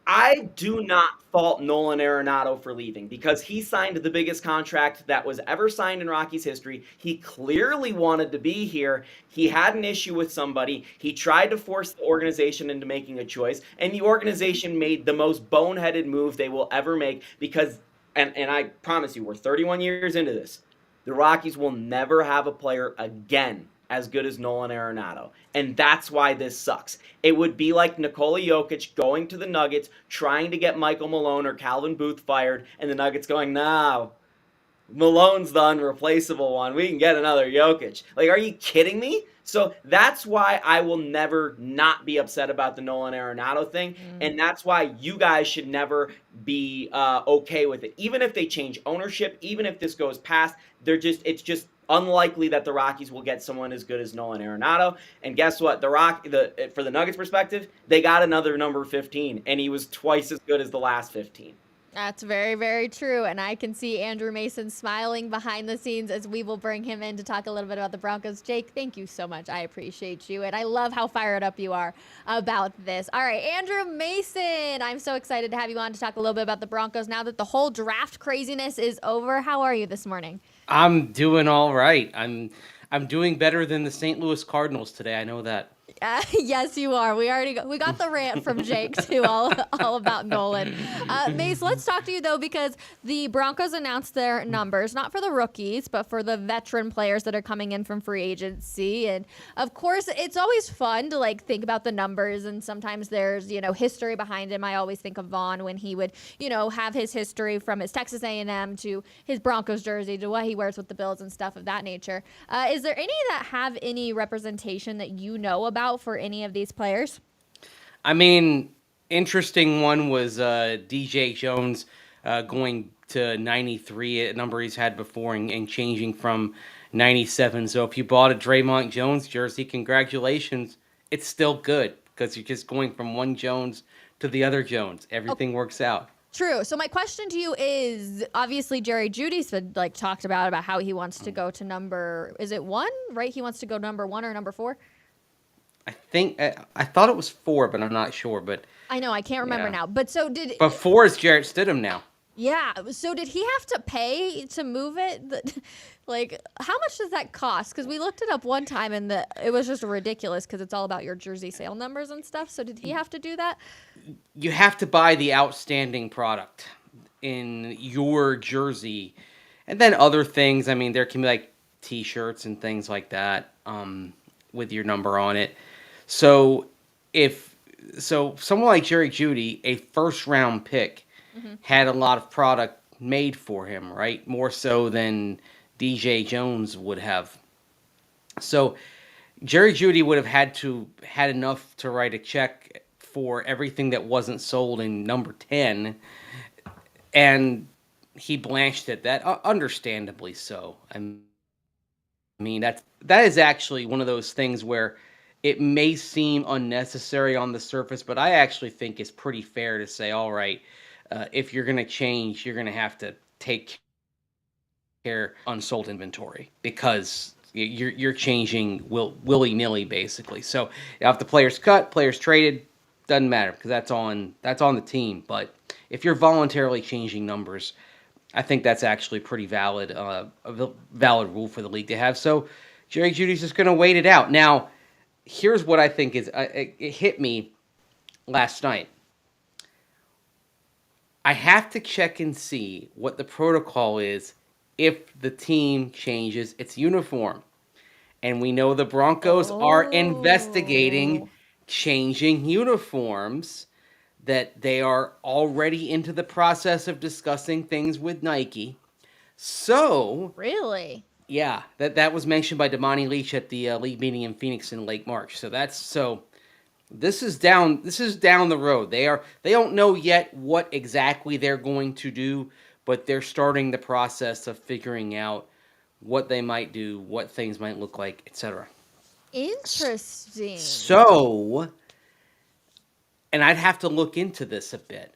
I do not fault Nolan Arenado for leaving, because he signed the biggest contract that was ever signed in Rockies history. He clearly wanted to be here. He had an issue with somebody. He tried to force the organization into making a choice, and the organization made the most boneheaded move they will ever make, because, and I promise you, we're 31 years into this, the Rockies will never have a player again as good as Nolan Arenado. And that's why this sucks. It would be like Nikola Jokic going to the Nuggets, trying to get Michael Malone or Calvin Booth fired, and the Nuggets going, no, Malone's the unreplaceable one. We can get another Jokic. Like, are you kidding me? So that's why I will never not be upset about the Nolan Arenado thing, and that's why you guys should never be okay with it. Even if they change ownership, even if this goes past, it's just unlikely that the Rockies will get someone as good as Nolan Arenado. And guess what? For the Nuggets perspective, they got another number 15, and he was twice as good as the last 15. That's very, very true. And I can see Andrew Mason smiling behind the scenes as we will bring him in to talk a little bit about the Broncos. Jake, thank you so much. I appreciate you. And I love how fired up you are about this. All right, Andrew Mason, I'm so excited to have you on to talk a little bit about the Broncos now that the whole draft craziness is over. How are you this morning? I'm doing all right. I'm doing better than the St. Louis Cardinals today. I know that. Yes, you are. We got the rant from Jake too, all about Nolan. Mace, let's talk to you though, because the Broncos announced their numbers, not for the rookies, but for the veteran players that are coming in from free agency. And of course, it's always fun to like think about the numbers, and sometimes there's history behind him. I always think of Vaughn when he would have his history from his Texas A&M to his Broncos jersey to what he wears with the Bills and stuff of that nature. Is there any that have any representation that you know about for any of these players? I mean, interesting one was DJ Jones going to 93, a number he's had before, and changing from 97. So if you bought a Draymond Jones jersey, congratulations. It's still good because you're just going from one Jones to the other Jones. Everything works out. True. So my question to you is, obviously Jerry Jeudy's been talked about how he wants to go to number, is it 1, right? He wants to go number 1 or number 4? I thought it was 4, but I'm not sure. But I know I can't remember now. But 4 is Jarrett Stidham now. Yeah. So did he have to pay to move it? How much does that cost? Because we looked it up one time and it was just ridiculous because it's all about your jersey sale numbers and stuff. So did he have to do that? You have to buy the outstanding product in your jersey, and then other things. I mean, there can be like T-shirts and things like that with your number on it. So someone like Jerry Jeudy, a first-round pick, had a lot of product made for him, right? More so than DJ Jones would have. So Jerry Jeudy would have had enough to write a check for everything that wasn't sold in number 10, and he blanched it. That understandably so. I mean, that is actually one of those things where it may seem unnecessary on the surface, but I actually think it's pretty fair to say, all right, if you're going to change, you're going to have to take care of unsold inventory, because you're changing willy-nilly, basically. So if the player's cut, player's traded, doesn't matter, because that's on the team. But if you're voluntarily changing numbers, I think that's actually pretty valid, a valid rule for the league to have. So Jerry Jeudy's just going to wait it out. Now, here's what I think is it hit me last night. I have to check and see what the protocol is if the team changes its uniform. And we know the Broncos are investigating changing uniforms, that they are already into the process of discussing things with Nike. So, Really? yeah, that was mentioned by Damani Leach at the league meeting in Phoenix in late March. So this is down the road. They don't know yet what exactly they're going to do, but they're starting the process of figuring out what they might do, what things might look like, etc. Interesting. So, and I'd have to look into this a bit.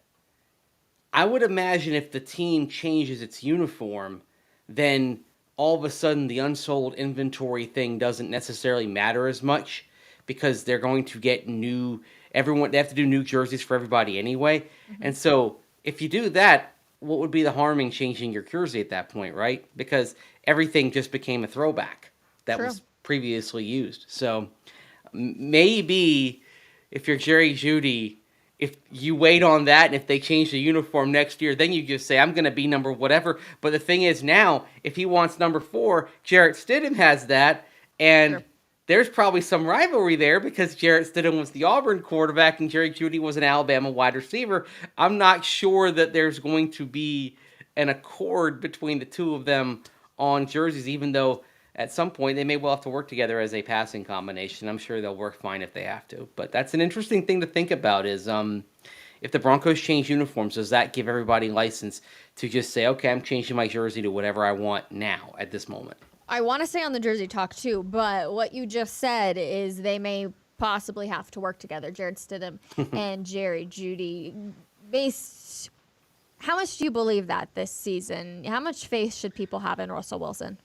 I would imagine if the team changes its uniform, then all of a sudden the unsold inventory thing doesn't necessarily matter as much, because they're going to get they have to do new jerseys for everybody anyway. Mm-hmm. And so if you do that, what would be the harm in changing your jersey at that point, right? Because everything just became a throwback that was previously used. So maybe if you're Jerry Jeudy, if you wait on that, and if they change the uniform next year, then you just say, I'm going to be number whatever. But the thing is now, if he wants number 4, Jarrett Stidham has that, and there's probably some rivalry there because Jarrett Stidham was the Auburn quarterback and Jerry Jeudy was an Alabama wide receiver. I'm not sure that there's going to be an accord between the two of them on jerseys, even though at some point they may well have to work together as a passing combination. I'm sure they'll work fine if they have to. But that's an interesting thing to think about is if the Broncos change uniforms, does that give everybody license to just say, okay, I'm changing my jersey to whatever I want now at this moment? I want to stay on the jersey talk too, but what you just said is they may possibly have to work together, Jarrett Stidham and Jerry Jeudy. How much do you believe that this season? How much faith should people have in Russell Wilson?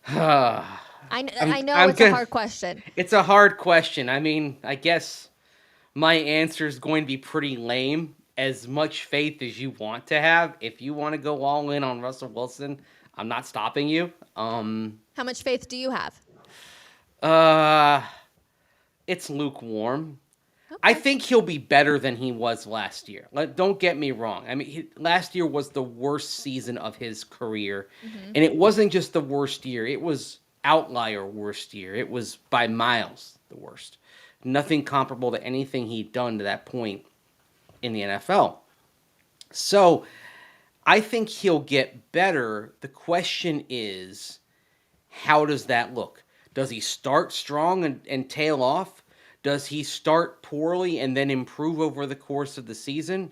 I know it's a hard question. It's a hard question. I mean, I guess my answer is going to be pretty lame. As much faith as you want to have. If you want to go all in on Russell Wilson, I'm not stopping you. How much faith do you have? It's lukewarm. Okay. I think he'll be better than he was last year. Don't get me wrong. I mean, last year was the worst season of his career. Mm-hmm. And it wasn't just the worst year. It was outlier worst year. It was by miles the worst. Nothing comparable to anything he'd done to that point in the NFL. So I think he'll get better. The question is, how does that look? Does he start strong and tail off? Does he start poorly and then improve over the course of the season?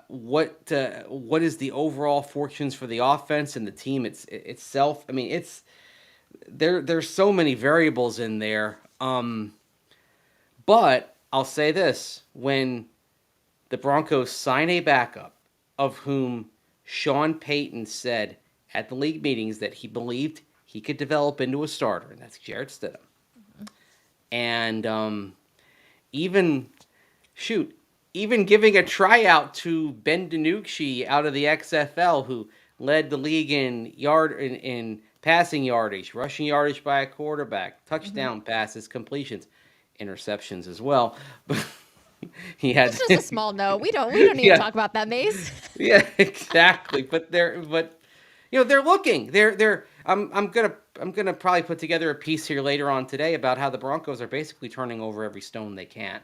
What is the overall fortunes for the offense and the team itself? I mean, there's so many variables in there. But I'll say this: when the Broncos sign a backup of whom Sean Payton said at the league meetings that he believed he could develop into a starter, and that's Jarrett Stidham. Mm-hmm. And even giving a tryout to Ben DiNucci out of the XFL, who led the league in passing yardage, rushing yardage by a quarterback, touchdown passes, completions, interceptions as well. He had. It's just a small note. We don't need to talk about that, Mace. Yeah, exactly. But they're looking. I'm gonna probably put together a piece here later on today about how the Broncos are basically turning over every stone they can.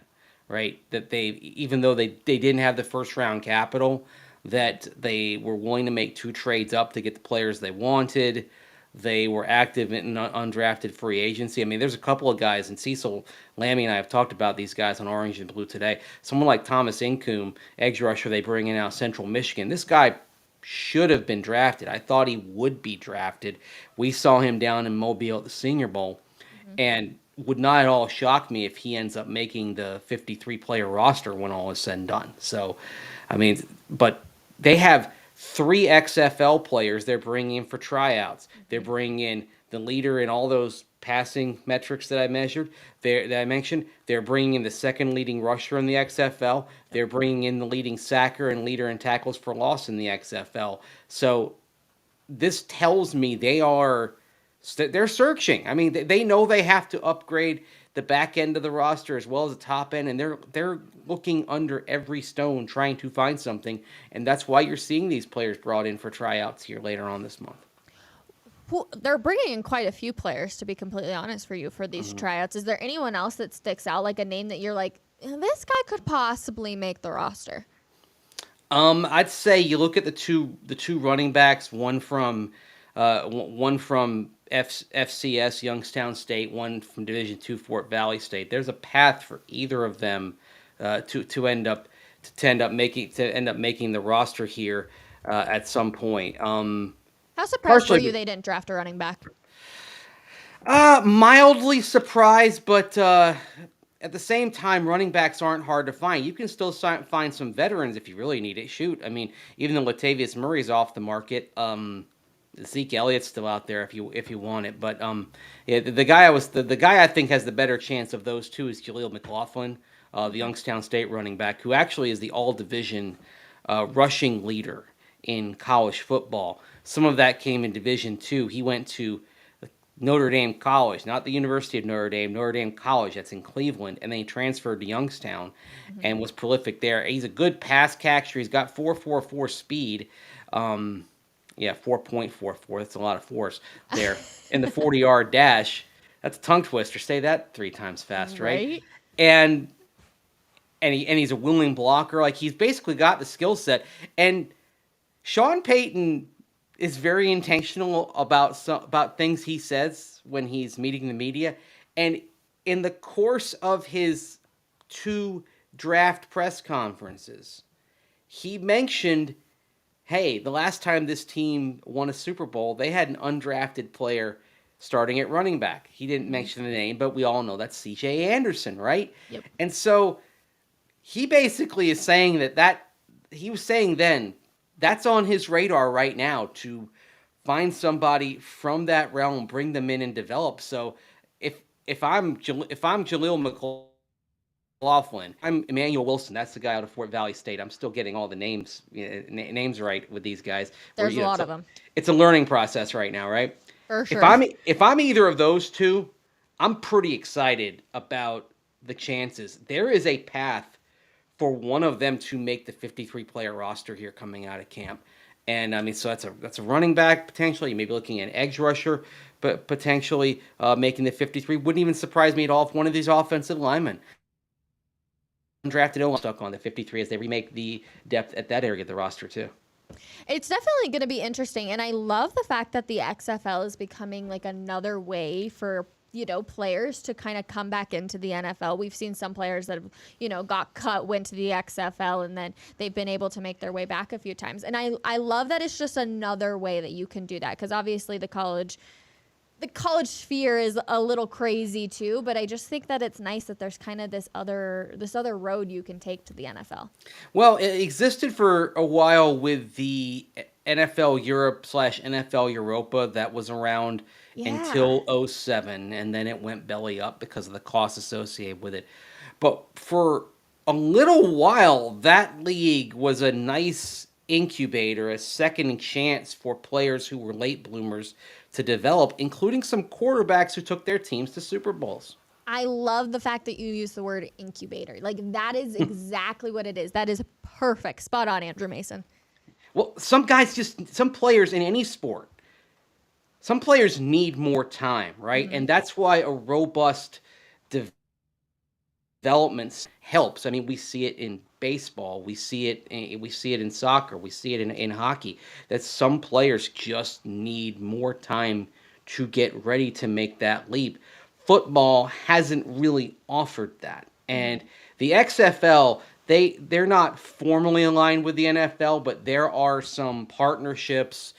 Right? That even though they didn't have the first round capital, that they were willing to make 2 trades up to get the players they wanted. They were active in undrafted free agency. I mean, there's a couple of guys, and Cecil Lammy and I have talked about these guys on Orange and Blue today. Someone like Thomas Incoom, edge rusher they bring in out of Central Michigan. This guy should have been drafted. I thought he would be drafted. We saw him down in Mobile at the Senior Bowl, and would not at all shock me if he ends up making the 53-player roster when all is said and done. So, I mean, but they have 3 XFL players they're bringing in for tryouts. They're bringing in the leader in all those passing metrics that I mentioned. They're bringing in the second leading rusher in the XFL. They're bringing in the leading sacker and leader in tackles for loss in the XFL. So this tells me they're searching. I mean, they know they have to upgrade. the back end of the roster as well as the top end, and they're looking under every stone trying to find something, and that's why you're seeing these players brought in for tryouts here later on this month. Well, they're bringing in quite a few players, to be completely honest, for you for these tryouts. Is there anyone else that sticks out, like a name that you're like, this guy could possibly make the roster? I'd say you look at the two running backs, one from FCS Youngstown State, one from Division II Fort Valley State. There's a path for either of them to end up making the roster here at some point. How surprised were you they didn't draft a running back? Mildly surprised, but at the same time, running backs aren't hard to find. You can still find some veterans if you really need it. Shoot, I mean, even though Latavius Murray's off the market, Zeke Elliott's still out there if you want it. But yeah, the guy I think has the better chance of those two is Jaleel McLaughlin, the Youngstown State running back, who actually is the all-division rushing leader in college football. Some of that came in Division II. He went to Notre Dame College, not the University of Notre Dame College, that's in Cleveland, and then he transferred to Youngstown and was prolific there. He's a good pass catcher. He's got 4.44 speed. 4.44. That's a lot of force there. In the 40-yard dash, that's a tongue twister. Say that 3 times fast, right? And he's a willing blocker. Like, he's basically got the skill set. And Sean Payton is very intentional about things he says when he's meeting the media. And in the course of his 2 draft press conferences, he mentioned, hey, the last time this team won a Super Bowl, they had an undrafted player starting at running back. He didn't mention the name, but we all know that's C.J. Anderson, right? Yep. And so he basically is saying that he was saying then, that's on his radar right now to find somebody from that realm, bring them in and develop. So if I'm Jaleel McLaughlin, I'm Emmanuel Wilson. That's the guy out of Fort Valley State. I'm still getting all the names right with these guys. There's a lot of them. It's a learning process right now, right? For sure. If I'm either of those two, I'm pretty excited about the chances. There is a path for one of them to make the 53-player roster here coming out of camp. And, I mean, so that's a running back potentially. You may be looking at an edge rusher, but potentially making the 53. Wouldn't even surprise me at all if one of these offensive linemen undrafted stuck on the 53 as they remake the depth at that area of the roster too. It's definitely going to be interesting. And I love the fact that the XFL is becoming like another way for players to kind of come back into the NFL. We've seen some players that have, got cut, went to the XFL, and then they've been able to make their way back a few times. And I love that it's just another way that you can do that, because obviously the college sphere is a little crazy too, but I just think that it's nice that there's kind of this other road you can take to the NFL. Well, it existed for a while with the NFL Europe / NFL Europa that was around until 2007, and then it went belly up because of the costs associated with it. But for a little while, that league was a nice incubator, a second chance for players who were late bloomers to develop, including some quarterbacks who took their teams to Super Bowls. I love the fact that you use the word incubator. Like, that is exactly what it is. That is perfect. Spot on, Andrew Mason. Well, some players in any sport, some players need more time, right? Mm-hmm. And that's why a robust development helps. I mean, we see it in baseball, we see it in soccer, we see it in hockey, that some players just need more time to get ready to make that leap. Football hasn't really offered that. And the XFL, they're not formally aligned with the NFL, but there are some partnerships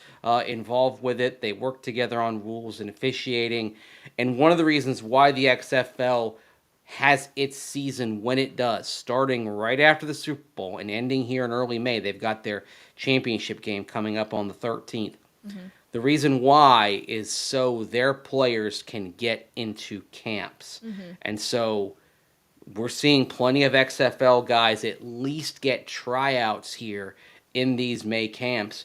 involved with it. They work together on rules and officiating. And one of the reasons why the XFL has its season when it does, starting right after the Super Bowl and ending here in early May. They've got their championship game coming up on the 13th. Mm-hmm. The reason why is so their players can get into camps. Mm-hmm. And so we're seeing plenty of XFL guys at least get tryouts here in these May camps.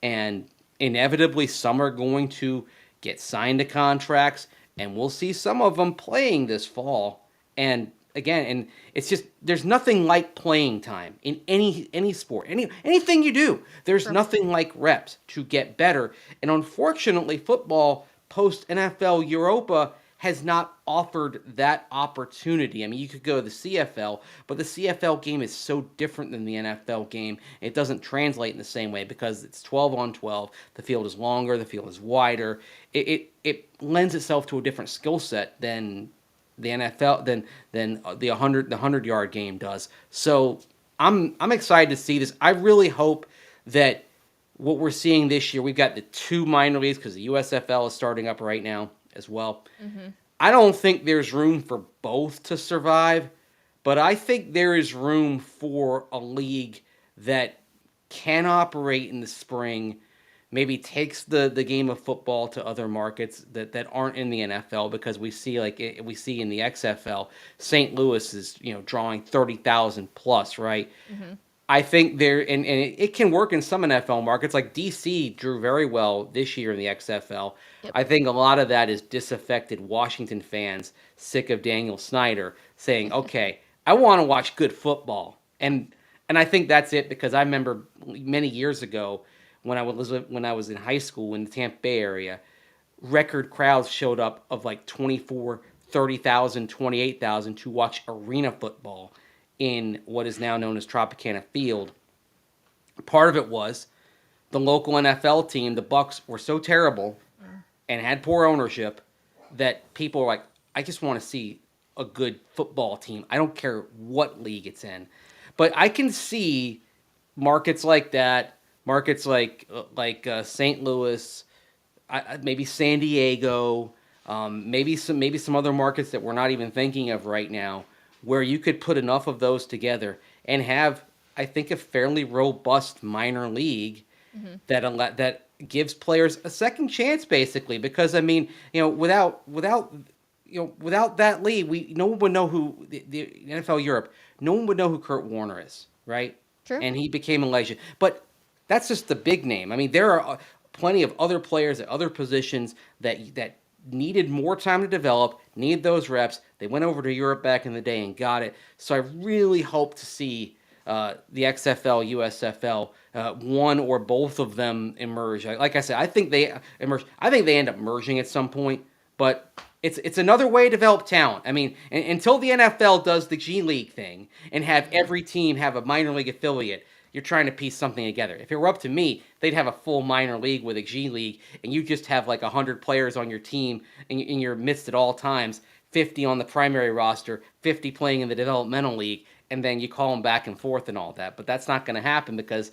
And inevitably, some are going to get signed to contracts, and we'll see some of them playing this fall. And again, and it's just there's nothing like playing time in any sport, anything you do. There's nothing like reps to get better. And unfortunately, football post NFL Europa has not offered that opportunity. I mean, you could go to the CFL, but the CFL game is so different than the NFL game. It doesn't translate in the same way because it's 12 on 12. The field is longer, the field is wider. It lends itself to a different skill set than the NFL than the 100-yard game does. So I'm excited to see this. I really hope that what we're seeing this year, we've got the 2 minor leagues because the USFL is starting up right now as well. I don't think there's room for both to survive, but I think there is room for a league that can operate in the spring, maybe takes the game of football to other markets that aren't in the NFL, because we see in the XFL, St. Louis is drawing 30,000 plus, right? I think and it can work in some NFL markets. Like DC drew very well this year in the XFL. Yep. I think a lot of that is disaffected Washington fans sick of Daniel Snyder saying, okay, I want to watch good football. And I think that's it, because I remember many years ago when I was in high school in the Tampa Bay area, record crowds showed up of like 24, 30,000, 28,000 to watch arena football in what is now known as Tropicana Field. Part of it was the local NFL team, the Bucks, were so terrible and had poor ownership that people were like, I just want to see a good football team. I don't care what league it's in. But I can see markets like that, markets like St. Louis, maybe San Diego, maybe some other markets that we're not even thinking of right now, where you could put enough of those together and have, I think, a fairly robust minor league that gives players a second chance, basically. Because I mean, without that league, no one would know who the NFL Europe. No one would know who Kurt Warner is, right? True. And he became a legend. But that's just the big name. I mean, there are plenty of other players at other positions that needed more time to develop, needed those reps. They went over to Europe back in the day and got it. So I really hope to see the XFL, USFL, one or both of them emerge. Like I said, I think they emerge. I think they end up merging at some point, but it's another way to develop talent. I mean, until the NFL does the G League thing and have every team have a minor league affiliate, you're trying to piece something together. If it were up to me, they'd have a full minor league with a G League, and you just have like 100 players on your team in your midst at all times, 50 on the primary roster, 50 playing in the developmental league, and then you call them back and forth and all that. But that's not going to happen because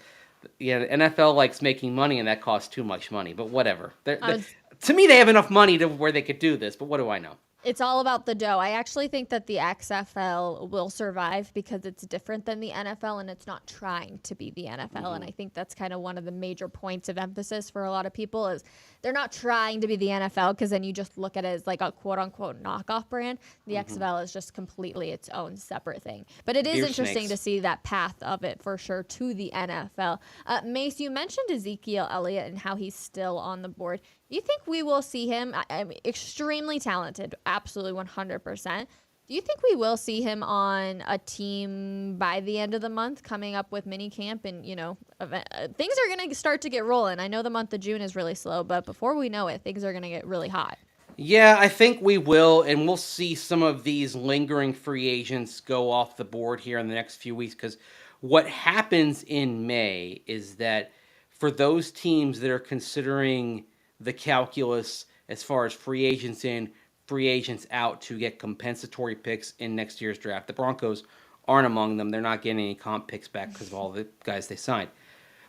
the NFL likes making money, and that costs too much money. But whatever. To me, they have enough money to where they could do this, but what do I know? It's all about the dough. I actually think that the XFL will survive because it's different than the NFL and it's not trying to be the NFL. And I think that's kind of one of the major points of emphasis for a lot of people is they're not trying to be the NFL, because then you just look at it as like a quote unquote knockoff brand. The XFL is just completely its own separate thing. But it is interesting to see that path of it for sure to the NFL. Mace, you mentioned Ezekiel Elliott and how he's still on the board. You think we will see him? I'm extremely talented, absolutely 100%. Do you think we will see him on a team by the end of the month, coming up with mini camp and, things are going to start to get rolling? I know the month of June is really slow, but before we know it, things are going to get really hot. Yeah, I think we will, and we'll see some of these lingering free agents go off the board here in the next few weeks, because what happens in May is that for those teams that are considering the calculus as far as free agents in, free agents out to get compensatory picks in next year's draft. The Broncos aren't among them. They're not getting any comp picks back because of all the guys they signed.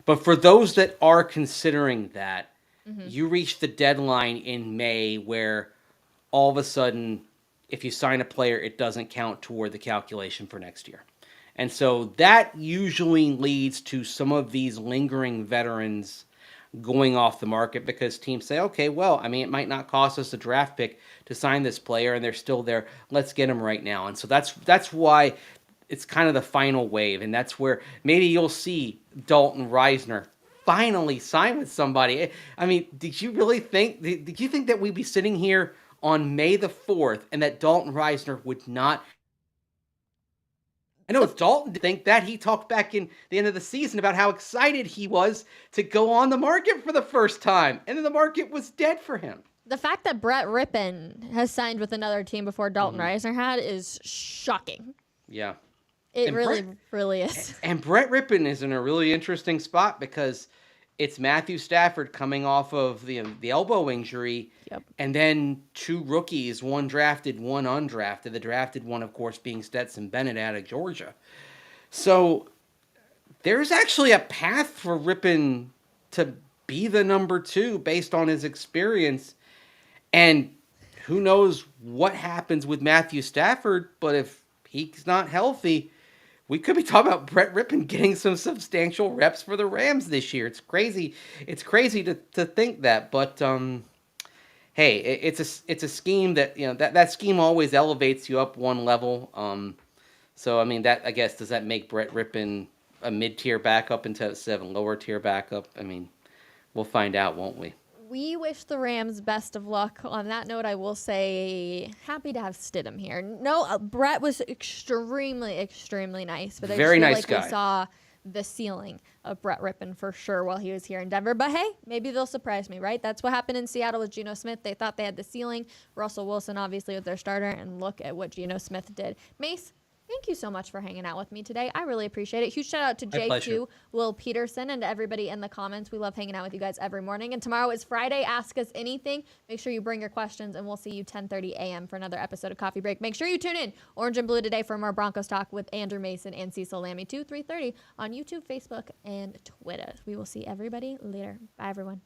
But for those that are considering that, you reach the deadline in May where all of a sudden, if you sign a player, it doesn't count toward the calculation for next year. And so that usually leads to some of these lingering veterans going off the market, because teams say, okay, well, I mean, it might not cost us a draft pick to sign this player, and they're still there. Let's get him right now. And so that's why it's kind of the final wave, and that's where maybe you'll see Dalton Reisner finally sign with somebody. I mean, did you think that we'd be sitting here on May the 4th and that Dalton Reisner would not. I know Dalton didn't think that. He talked back in the end of the season about how excited he was to go on the market for the first time. And then the market was dead for him. The fact that Brett Rippon has signed with another team before Dalton Reisner had is shocking. Yeah. It really is. And Brett Rippon is in a really interesting spot because it's Matthew Stafford coming off of the elbow injury. Yep. And then 2 rookies, one drafted, one undrafted. The drafted one, of course, being Stetson Bennett out of Georgia. So there's actually a path for Rippon to be the number 2 based on his experience. And who knows what happens with Matthew Stafford, but if he's not healthy, we could be talking about Brett Rippon getting some substantial reps for the Rams this year. It's crazy. It's crazy to think that, but hey, it's a scheme that that scheme always elevates you up one level. So I mean that I guess does that make Brett Rippon a mid-tier backup instead of a lower-tier backup? I mean, we'll find out, won't we? We wish the Rams best of luck. On that note, I will say happy to have Stidham here. No, Brett was extremely, extremely nice. But I Very just feel nice like guy. We saw the ceiling of Brett Rippon for sure while he was here in Denver. But hey, maybe they'll surprise me, right? That's what happened in Seattle with Geno Smith. They thought they had the ceiling. Russell Wilson, obviously, was their starter. And look at what Geno Smith did. Mace, thank you so much for hanging out with me today. I really appreciate it. Huge shout out to JQ, Will Peterson, and to everybody in the comments. We love hanging out with you guys every morning. And tomorrow is Friday. Ask us anything. Make sure you bring your questions, and we'll see you 10:30 a.m. for another episode of Coffee Break. Make sure you tune in Orange and Blue today for more Broncos talk with Andrew Mason and Cecil Lammy, 3:30 on YouTube, Facebook, and Twitter. We will see everybody later. Bye, everyone.